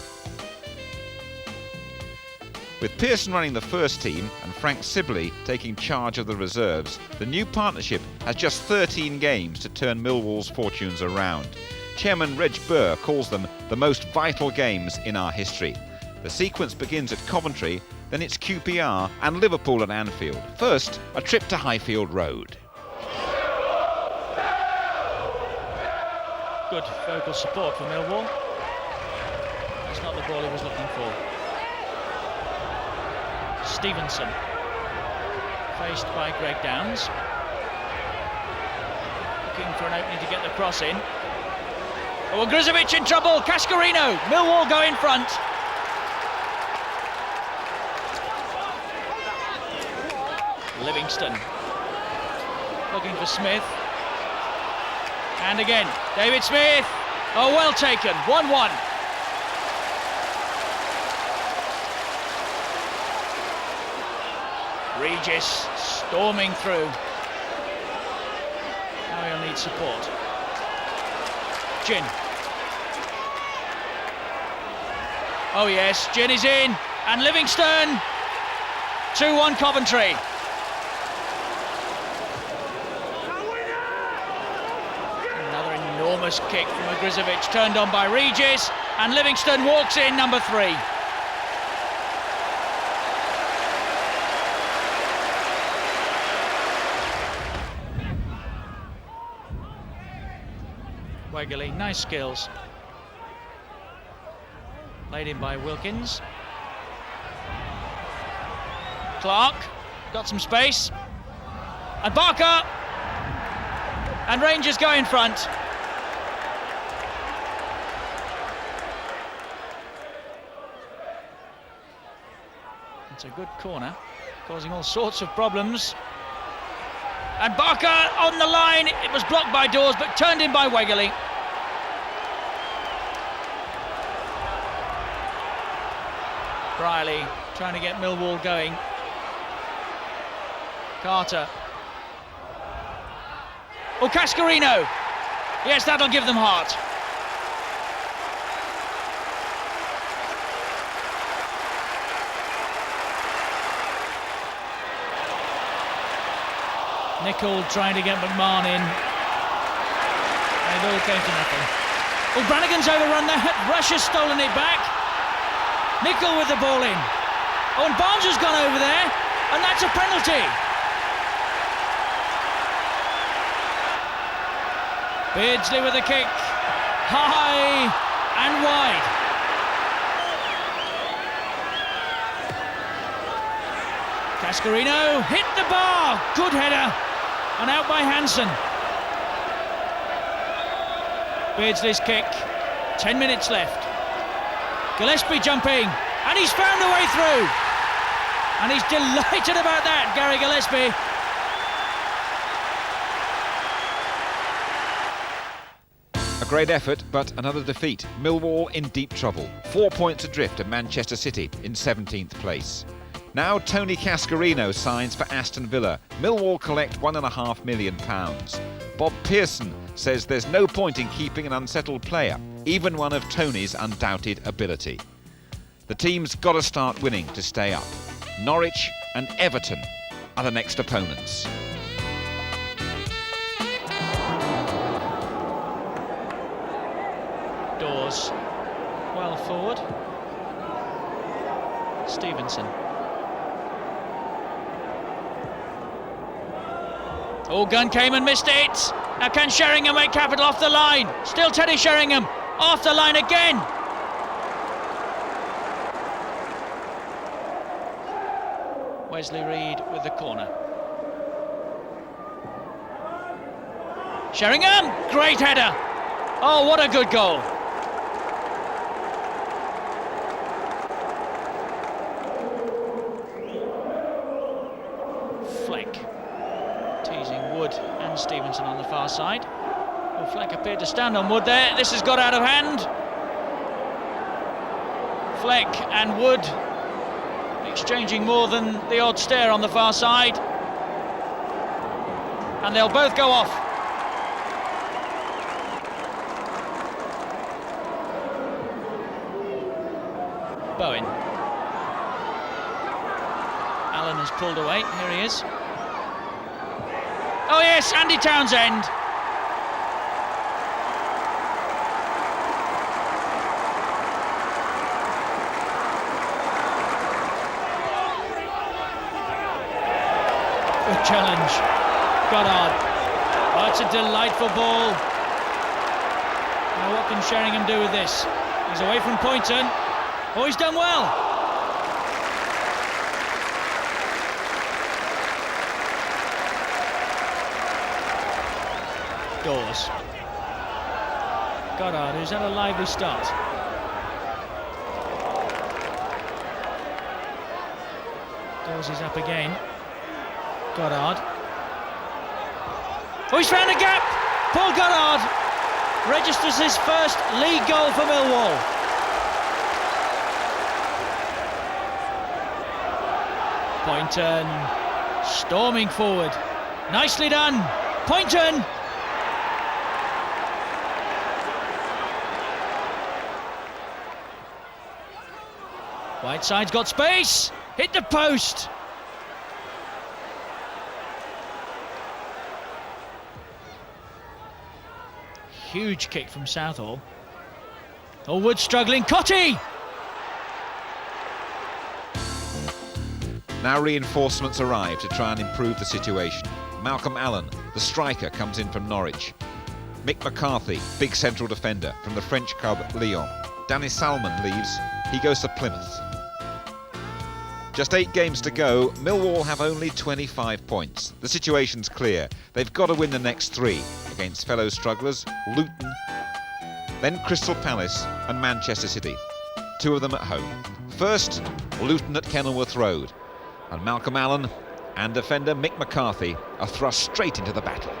[SPEAKER 1] With Pearson running the first team and Frank Sibley taking charge of the reserves, the new partnership has just 13 games to turn Millwall's fortunes around. Chairman Reg Burr calls them the most vital games in our history. The sequence begins at Coventry, then it's QPR and Liverpool at Anfield. First, a trip to Highfield Road.
[SPEAKER 2] Good vocal support for Millwall. That's not the ball he was looking for. Stevenson, faced by Greg Downs. Looking for an opening to get the cross in. Oh, and Grizovic in trouble, Cascarino, Millwall go in front. Livingston, looking for Smith. And again, David Smith, oh, well taken, 1-1. Regis storming through. Now he'll need support. Gin. Oh yes, Gin is in. And Livingston. 2-1 Coventry. Another enormous kick from Grizovic, turned on by Regis. And Livingston walks in, number 3. Wegerle, nice skills. Laid in by Wilkins. Clark, got some space. And Barker! And Rangers go in front. It's a good corner, causing all sorts of problems. And Barker on the line, it was blocked by Dawes, but turned in by Wegerle. Briley trying to get Millwall going. Carter. Oh, Cascarino. Yes, that'll give them heart. Nicol trying to get McMahon in. And it all came to nothing. Oh, Brannigan's overrun that. Rush has stolen it back. Nicol with the ball in. Oh, and Barnes has gone over there. And that's a penalty. Beardsley with a kick. High and wide. Cascarino hit the bar. Good header. And out by Hansen. Beardsley's kick. 10 minutes left. Gillespie jumping. And he's found a way through. And he's delighted about that, Gary Gillespie.
[SPEAKER 1] A great effort, but another defeat. Millwall in deep trouble. 4 points adrift of Manchester City in 17th place. Now Tony Cascarino signs for Aston Villa. Millwall collect £1.5 million. Bob Pearson says there's no point in keeping an unsettled player, even one of Tony's undoubted ability. The team's got to start winning to stay up. Norwich and Everton are the next opponents.
[SPEAKER 2] Dawes well forward. Stevenson. Oh, Gunn came and missed it. Now can Sheringham make capital off the line? Still Teddy Sheringham off the line again. Wesley Reed with the corner. Sheringham, great header. Oh, what a good goal. Fleck teasing Wood and Stevenson on the far side. Well, Fleck appeared to stand on Wood there. This has got out of hand. Fleck and Wood exchanging more than the odd stare on the far side. And they'll both go off. Bowen. Allen has pulled away. Here he is. Oh yes, Andy Townsend. Good challenge. Goddard. Oh, it's a delightful ball. Now what can Sheringham do with this? He's away from Poynton. Oh, he's done well. Dawes. Goddard, who's had a lively start. Dawes is up again. Goddard. Oh, he's found a gap. Paul Goddard registers his first league goal for Millwall. Poynton storming forward. Nicely done. Poynton. Whiteside's got space. Hit the post. Huge kick from Southall. Oh, Wood struggling. Cotty.
[SPEAKER 1] Now reinforcements arrive to try and improve the situation. Malcolm Allen, the striker, comes in from Norwich. Mick McCarthy, big central defender from the French club Lyon. Danny Salmon leaves, he goes to Plymouth. Just 8 games to go, Millwall have only 25 points. The situation's clear. They've got to win the next 3 against fellow strugglers, Luton, then Crystal Palace and Manchester City. 2 of them at home. First, Luton at Kenilworth Road. And Malcolm Allen and defender Mick McCarthy are thrust straight into the battle.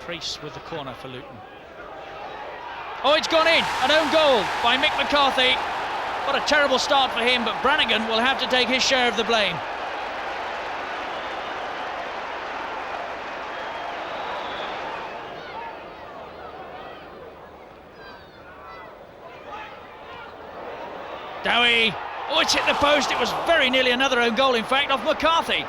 [SPEAKER 2] Priest with the corner for Luton. Oh, it's gone in! An own goal by Mick McCarthy. What a terrible start for him, but Brannigan will have to take his share of the blame. Dowie. Oh, it's hit the post. It was very nearly another own goal, in fact, off McCarthy.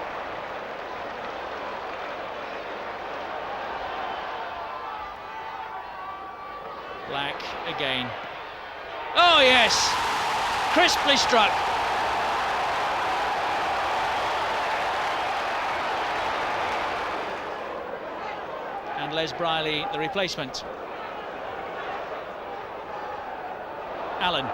[SPEAKER 2] Black again. Oh, yes. Crisply struck. And Les Briley, the replacement. Allen.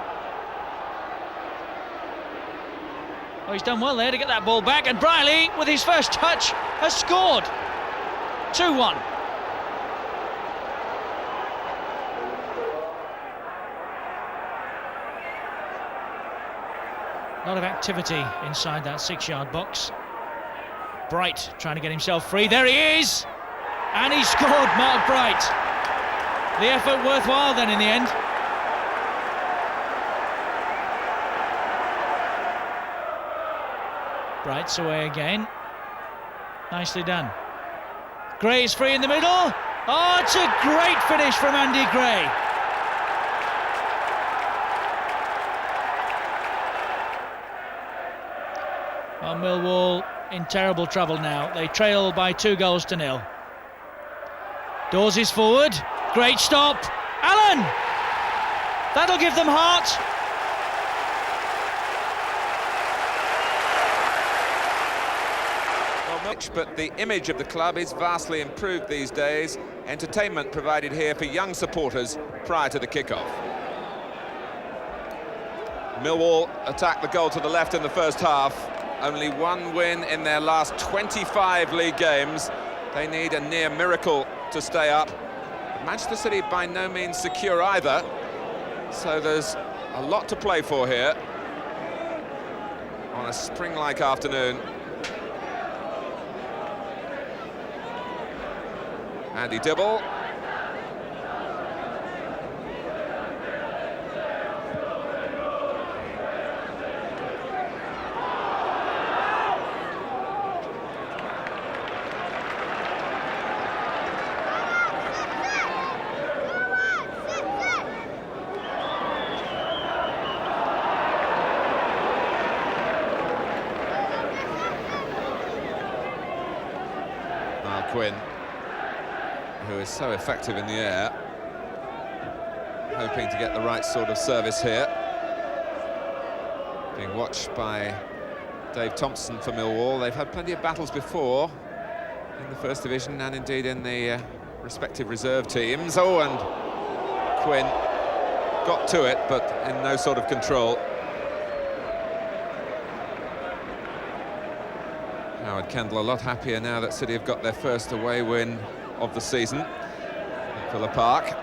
[SPEAKER 2] Oh, he's done well there to get that ball back, and Briley, with his first touch, has scored. 2-1. A lot of activity inside that 6-yard box. Bright trying to get himself free. There he is! And he scored, Mark Bright. The effort worthwhile then in the end. Bright's away again. Nicely done. Gray's free in the middle. Oh, it's a great finish from Andy Gray. Well, Millwall in terrible trouble now. They trail by 2-0. Dawes is forward. Great stop. Allen! That'll give them heart.
[SPEAKER 3] But the image of the club is vastly improved these days. Entertainment provided here for young supporters prior to the kickoff. Millwall attacked the goal to the left in the first half. Only one win in their last 25 league games. They need a near miracle to stay up. Manchester City by no means secure either. So there's a lot to play for here on a spring-like afternoon. Andy Dibble. Now Quinn, who is so effective in the air, hoping to get the right sort of service here. Being watched by Dave Thompson for Millwall. They've had plenty of battles before in the First Division and indeed in the respective reserve teams. Oh, and Quinn got to it, but in no sort of control. Howard Kendall a lot happier now that City have got their first away win of the season at Villa Park.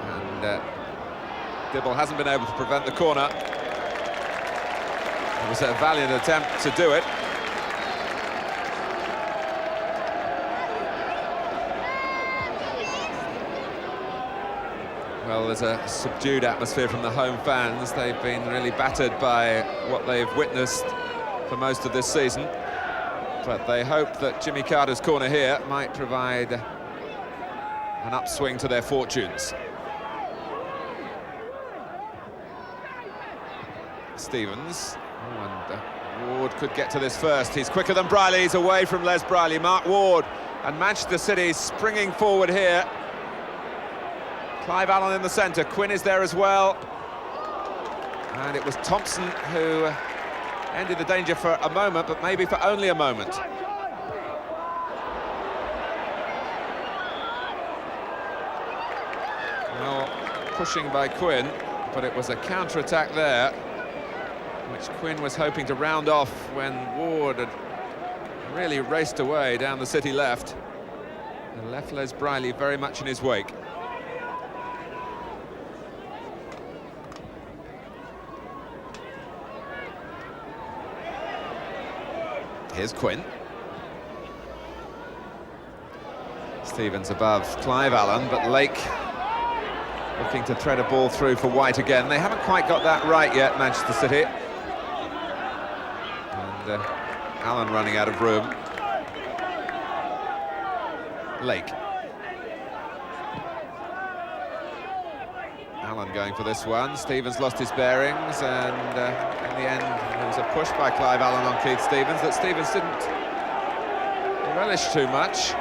[SPEAKER 3] And Dibble hasn't been able to prevent the corner. It was a valiant attempt to do it. Well, there's a subdued atmosphere from the home fans. They've been really battered by what they've witnessed for most of this season. But they hope that Jimmy Carter's corner here might provide an upswing to their fortunes. Stevens. Oh, and Ward could get to this first. He's quicker than Briley. He's away from Les Briley. Mark Ward, and Manchester City springing forward here. Clive Allen in the centre. Quinn is there as well. And it was Thompson who ended the danger for a moment, but maybe for only a moment. Well, pushing by Quinn, but it was a counter-attack there, which Quinn was hoping to round off when Ward had really raced away down the City left. And left Les Briley very much in his wake. Here's Quinn. Stevens above Clive Allen, but Lake looking to thread a ball through for White again. They haven't quite got that right yet, Manchester City. And Allen running out of room. Lake. Allen going for this one. Stevens lost his bearings, and in the end there was a push by Clive Allen on Keith Stevens that Stevens didn't relish too much.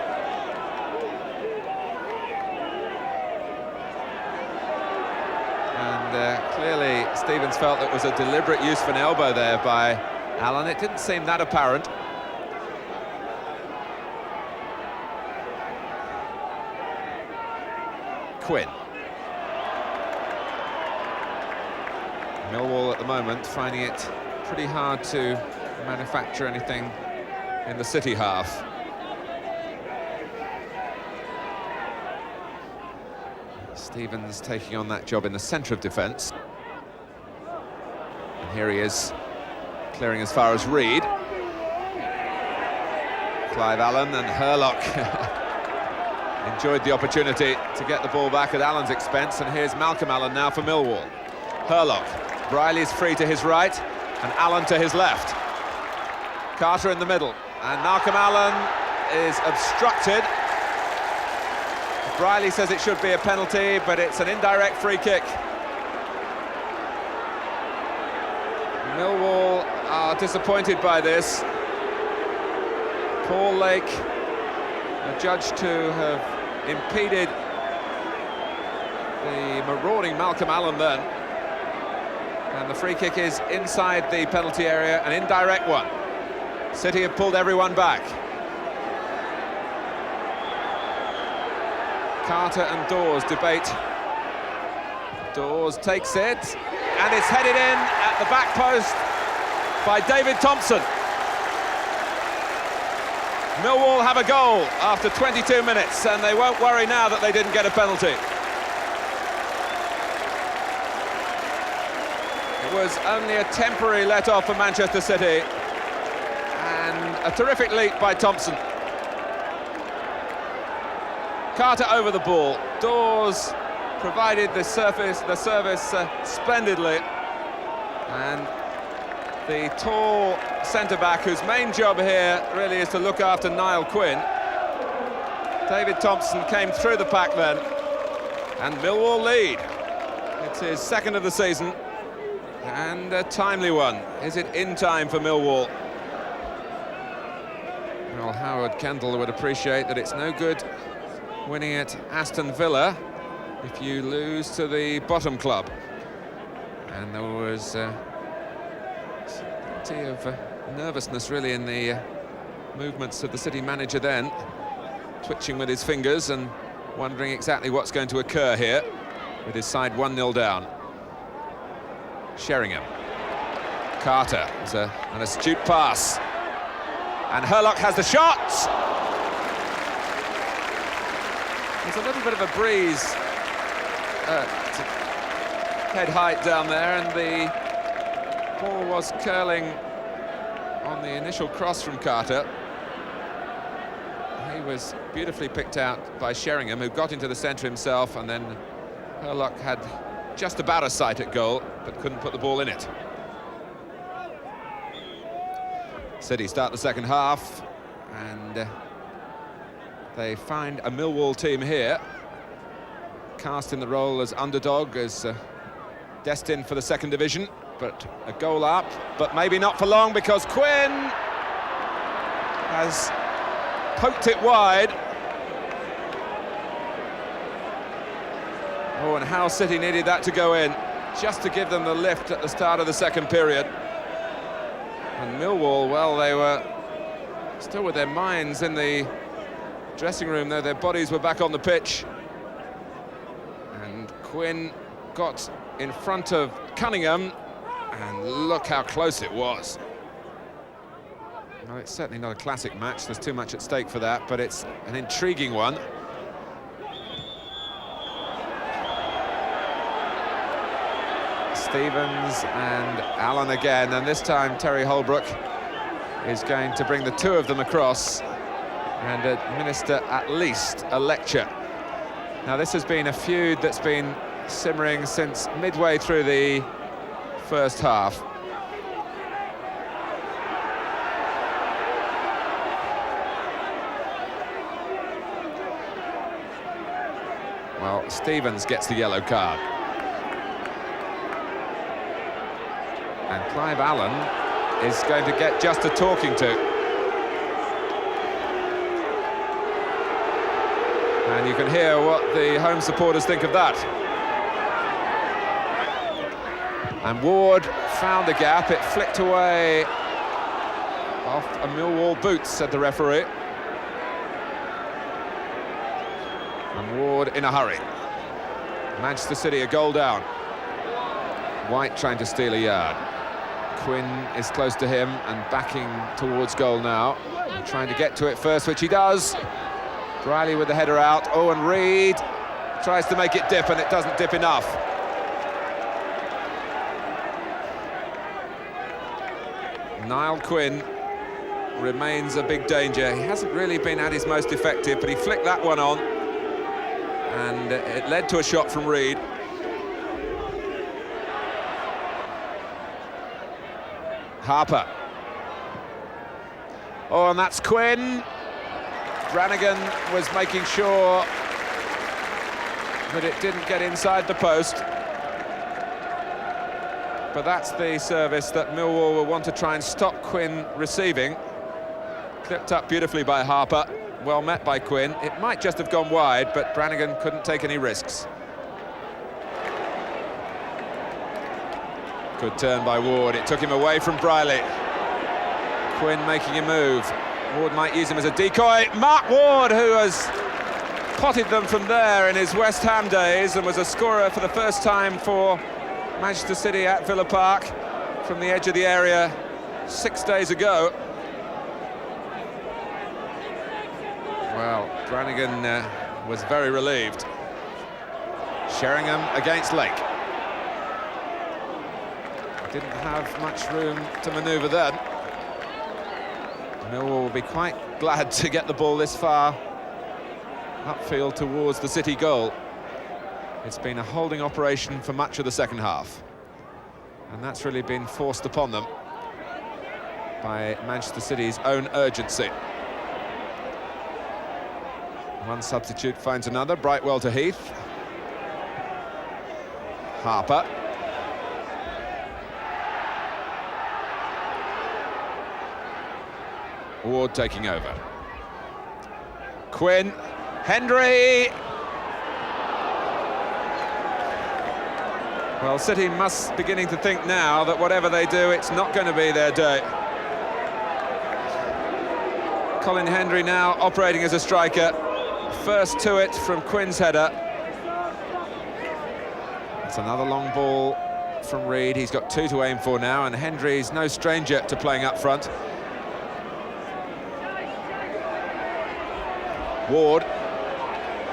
[SPEAKER 3] And clearly Stevens felt that was a deliberate use of an elbow there by Allen. It didn't seem that apparent. Quinn. Millwall at the moment finding it pretty hard to manufacture anything in the City half. Stevens taking on that job in the centre of defence. And here he is, clearing as far as Reed. Clive Allen and Hurlock enjoyed the opportunity to get the ball back at Allen's expense, and here's Malcolm Allen now for Millwall. Hurlock. Briley's free to his right, and Allen to his left. Carter in the middle, and Malcolm Allen is obstructed. Briley says it should be a penalty, but it's an indirect free kick. Millwall are disappointed by this. Paul Lake adjudged to have impeded the marauding Malcolm Allen then. And the free kick is inside the penalty area, an indirect one. City have pulled everyone back. Carter and Dawes debate. Dawes takes it, and it's headed in at the back post by David Thompson. Millwall have a goal after 22 minutes, and they won't worry now that they didn't get a penalty. It was only a temporary let-off for Manchester City, and a terrific leap by Thompson. Carter over the ball. Dawes provided the service splendidly, and the tall centre-back, whose main job here really is to look after Niall Quinn. David Thompson came through the pack then, and Millwall lead. It's his second of the season, and a timely one. Is it in time for Millwall? Well, Howard Kendall would appreciate that it's no good winning at Aston Villa if you lose to the bottom club. And there was plenty of nervousness really in the movements of the City manager then, twitching with his fingers and wondering exactly what's going to occur here with his side 1-0 down. Sheringham. Carter, it's an astute pass, and Hurlock has the shot. There's a little bit of a breeze head height down there, and the ball was curling on the initial cross from Carter. He was beautifully picked out by Sheringham, who got into the centre himself, and then Hurlock had just about a sight at goal, but couldn't put the ball in it. City start the second half, and they find a Millwall team here, cast in the role as underdog, as destined for the second division, but a goal up, but maybe not for long, because Quinn has poked it wide. Oh, and how City needed that to go in, just to give them the lift at the start of the second period. And Millwall, well, they were still with their minds in the dressing room, though their bodies were back on the pitch. And Quinn got in front of Cunningham, and look how close it was. Well, it's certainly not a classic match, there's too much at stake for that, but it's an intriguing one. Stevens and Allen again, and this time Terry Holbrook is going to bring the two of them across and administer at least a lecture. Now, this has been a feud that's been simmering since midway through the first half. Well, Stevens gets the yellow card. And Clive Allen is going to get just a talking to. And you can hear what the home supporters think of that. And Ward found the gap, it flicked away off a Millwall boot, said the referee. And Ward in a hurry. Manchester City a goal down. White trying to steal a yard. Quinn is close to him and backing towards goal now. And trying to get to it first, which he does. Briley with the header out. Oh, and Reed tries to make it dip, and it doesn't dip enough. Niall Quinn remains a big danger. He hasn't really been at his most effective, but he flicked that one on, and it led to a shot from Reed. Harper. Oh, and that's Quinn. Brannigan was making sure that it didn't get inside the post. But that's the service that Millwall will want to try and stop Quinn receiving. Clipped up beautifully by Harper. Well met by Quinn. It might just have gone wide, but Brannigan couldn't take any risks. Good turn by Ward. It took him away from Briley. Quinn making a move. Ward might use him as a decoy. Mark Ward, who has potted them from there in his West Ham days and was a scorer for the first time for Manchester City at Villa Park from the edge of the area 6 days ago. Well, Brannigan was very relieved. Sheringham against Lake. Didn't have much room to manoeuvre then. Millwall will be quite glad to get the ball this far upfield towards the City goal. It's been a holding operation for much of the second half, and that's really been forced upon them by Manchester City's own urgency. One substitute finds another. Brightwell to Heath. Harper. Ward taking over. Quinn. Hendry. Well, City must beginning to think now that whatever they do, it's not going to be their day. Colin Hendry now operating as a striker. First to it from Quinn's header. It's another long ball from Reid. He's got two to aim for now, and Hendry's no stranger to playing up front. Ward.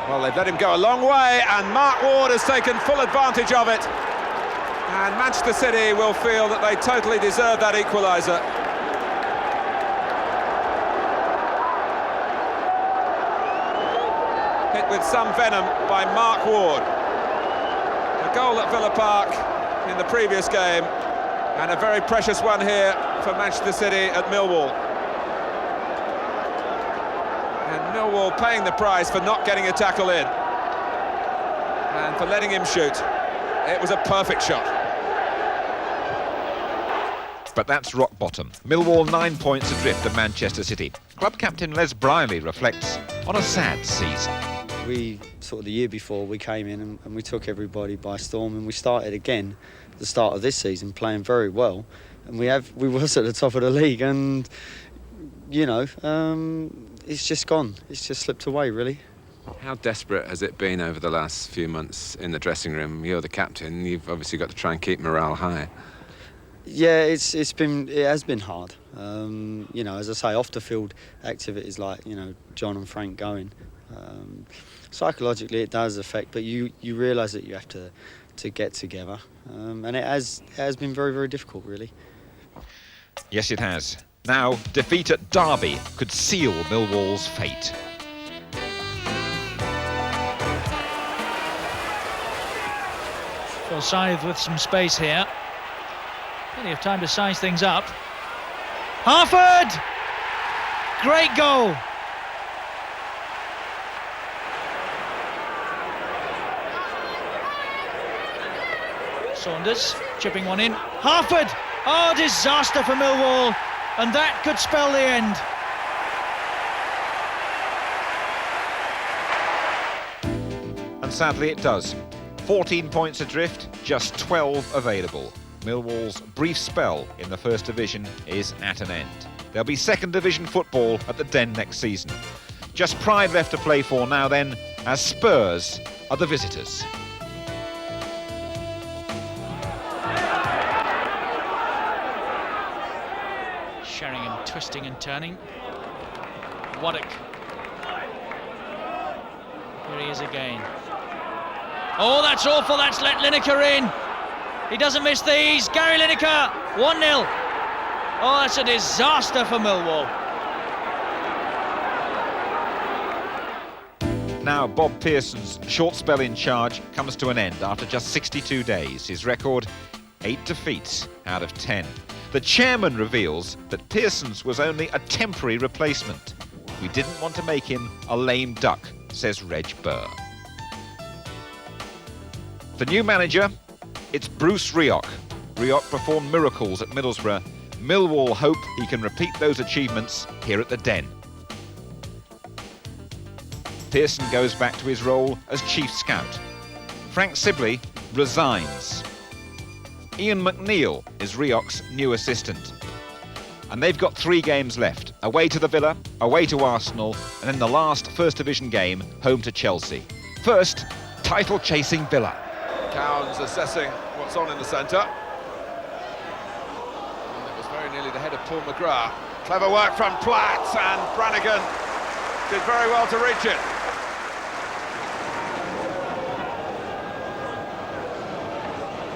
[SPEAKER 3] Well, they've let him go a long way, and Mark Ward has taken full advantage of it. And Manchester City will feel that they totally deserve that equaliser. Hit with some venom by Mark Ward. A goal at Villa Park in the previous game, and a very precious one here for Manchester City at Millwall. And Millwall paying the price for not getting a tackle in and for letting him shoot. It was a perfect shot.
[SPEAKER 1] But that's rock bottom. Millwall 9 points adrift of Manchester City. Club captain Les Briley reflects on a sad season.
[SPEAKER 5] We, sort of the year before, we came in and we took everybody by storm, and we started again at the start of this season playing very well, and we was at the top of the league, and you know, it's just gone. It's just slipped away, really.
[SPEAKER 3] How desperate has it been over the last few months in the dressing room? You're the captain. You've obviously got to try and keep morale high.
[SPEAKER 5] Yeah, it has been hard. You know, as I say, off the field activities like, you know, John and Frank going. Psychologically, it does affect, but you realise that you have to get together, and it has been very, very difficult, really.
[SPEAKER 1] Yes, it has. Now, defeat at Derby could seal Millwall's fate.
[SPEAKER 2] Well, Scythe with some space here. Plenty of time to size things up. Harford! Great goal! Saunders chipping one in. Harford! Oh, disaster for Millwall, and that could spell the end.
[SPEAKER 1] And sadly it does. 14 points adrift, just 12 available. Millwall's brief spell in the First Division is at an end. There'll be Second Division football at the Den next season. Just Pride left to play for now then, as Spurs are the visitors.
[SPEAKER 2] Sheringham twisting and turning. Waddock. Here he is again. Oh, that's awful. That's let Lineker in. He doesn't miss these. Gary Lineker, 1-0. Oh, that's a disaster for Millwall.
[SPEAKER 1] Now Bob Pearson's short spell in charge comes to an end after just 62 days. His record, 8 defeats out of 10. The chairman reveals that Pearson's was only a temporary replacement. We didn't want to make him a lame duck, says Reg Burr. The new manager, it's Bruce Rioch. Rioch performed miracles at Middlesbrough. Millwall hope he can repeat those achievements here at the Den. Pearson goes back to his role as chief scout. Frank Sibley resigns. Ian McNeil is Rioch's new assistant. And they've got 3 games left. Away to the Villa, away to Arsenal, and in the last First Division game, home to Chelsea. First, title-chasing Villa.
[SPEAKER 3] Cowans assessing what's on in the centre. And it was very nearly the head of Paul McGrath. Clever work from Platt, and Brannigan did very well to reach it.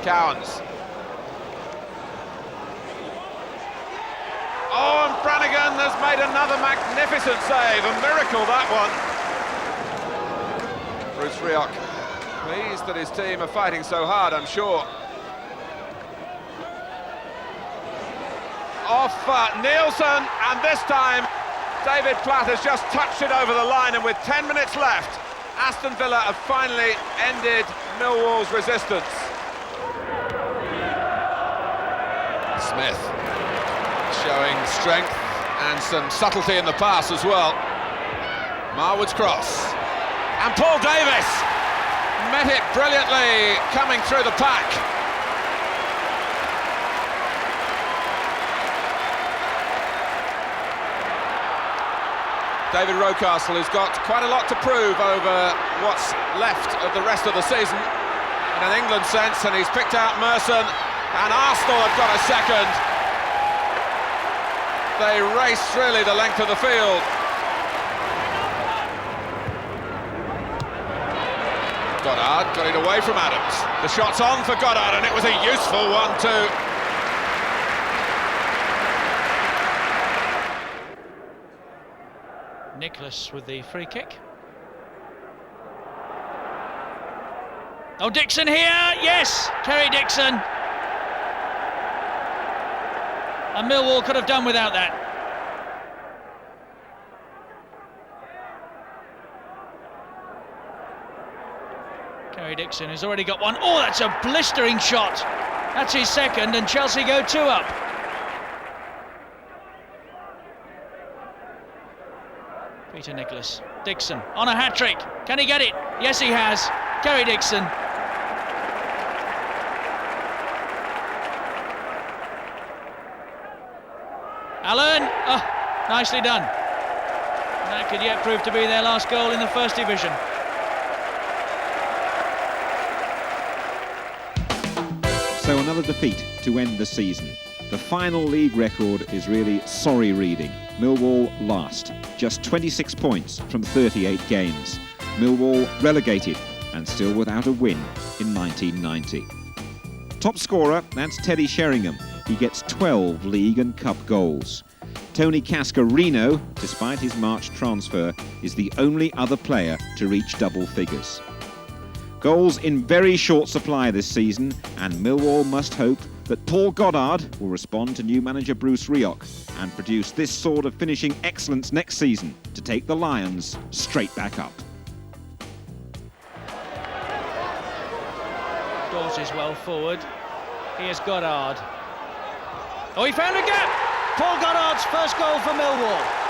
[SPEAKER 3] Cowans. Oh, and Brannigan has made another magnificent save, a miracle that one. Bruce Rioch, pleased that his team are fighting so hard, I'm sure. Off Nielsen, and this time David Platt has just touched it over the line, and with 10 minutes left, Aston Villa have finally ended Millwall's resistance. Smith showing strength and some subtlety in the pass as well. Marwood's cross, and Paul Davis met it brilliantly coming through the pack. David Rocastle, who's got quite a lot to prove over what's left of the rest of the season in an England sense, and he's picked out Merson, and Arsenal have got a second. They raced really the length of the field. Goddard got it away from Adams. The shot's on for Goddard, and it was a useful one too.
[SPEAKER 2] Nicholas with the free kick. Oh, Dixon here, yes, Terry Dixon. And Millwall could have done without that. Terry Dixon has already got one. Oh, that's a blistering shot. That's his second, and Chelsea go 2 up. Peter Nicholas. Dixon on a hat-trick. Can he get it? Yes, he has. Terry Dixon. Allen. Oh, nicely done. That could yet prove to be their last goal in the First Division.
[SPEAKER 1] So another defeat to end the season. The final league record is really sorry reading. Millwall last, just 26 points from 38 games. Millwall relegated and still without a win in 1990. Top scorer, that's Teddy Sheringham. He gets 12 league and cup goals. Tony Cascarino, despite his March transfer, is the only other player to reach double figures. Goals in very short supply this season, and Millwall must hope that Paul Goddard will respond to new manager Bruce Rioch and produce this sort of finishing excellence next season to take the Lions straight back up.
[SPEAKER 2] Dawes is well forward. Here's Goddard. Oh, he found a gap! Paul Goddard's first goal for Millwall.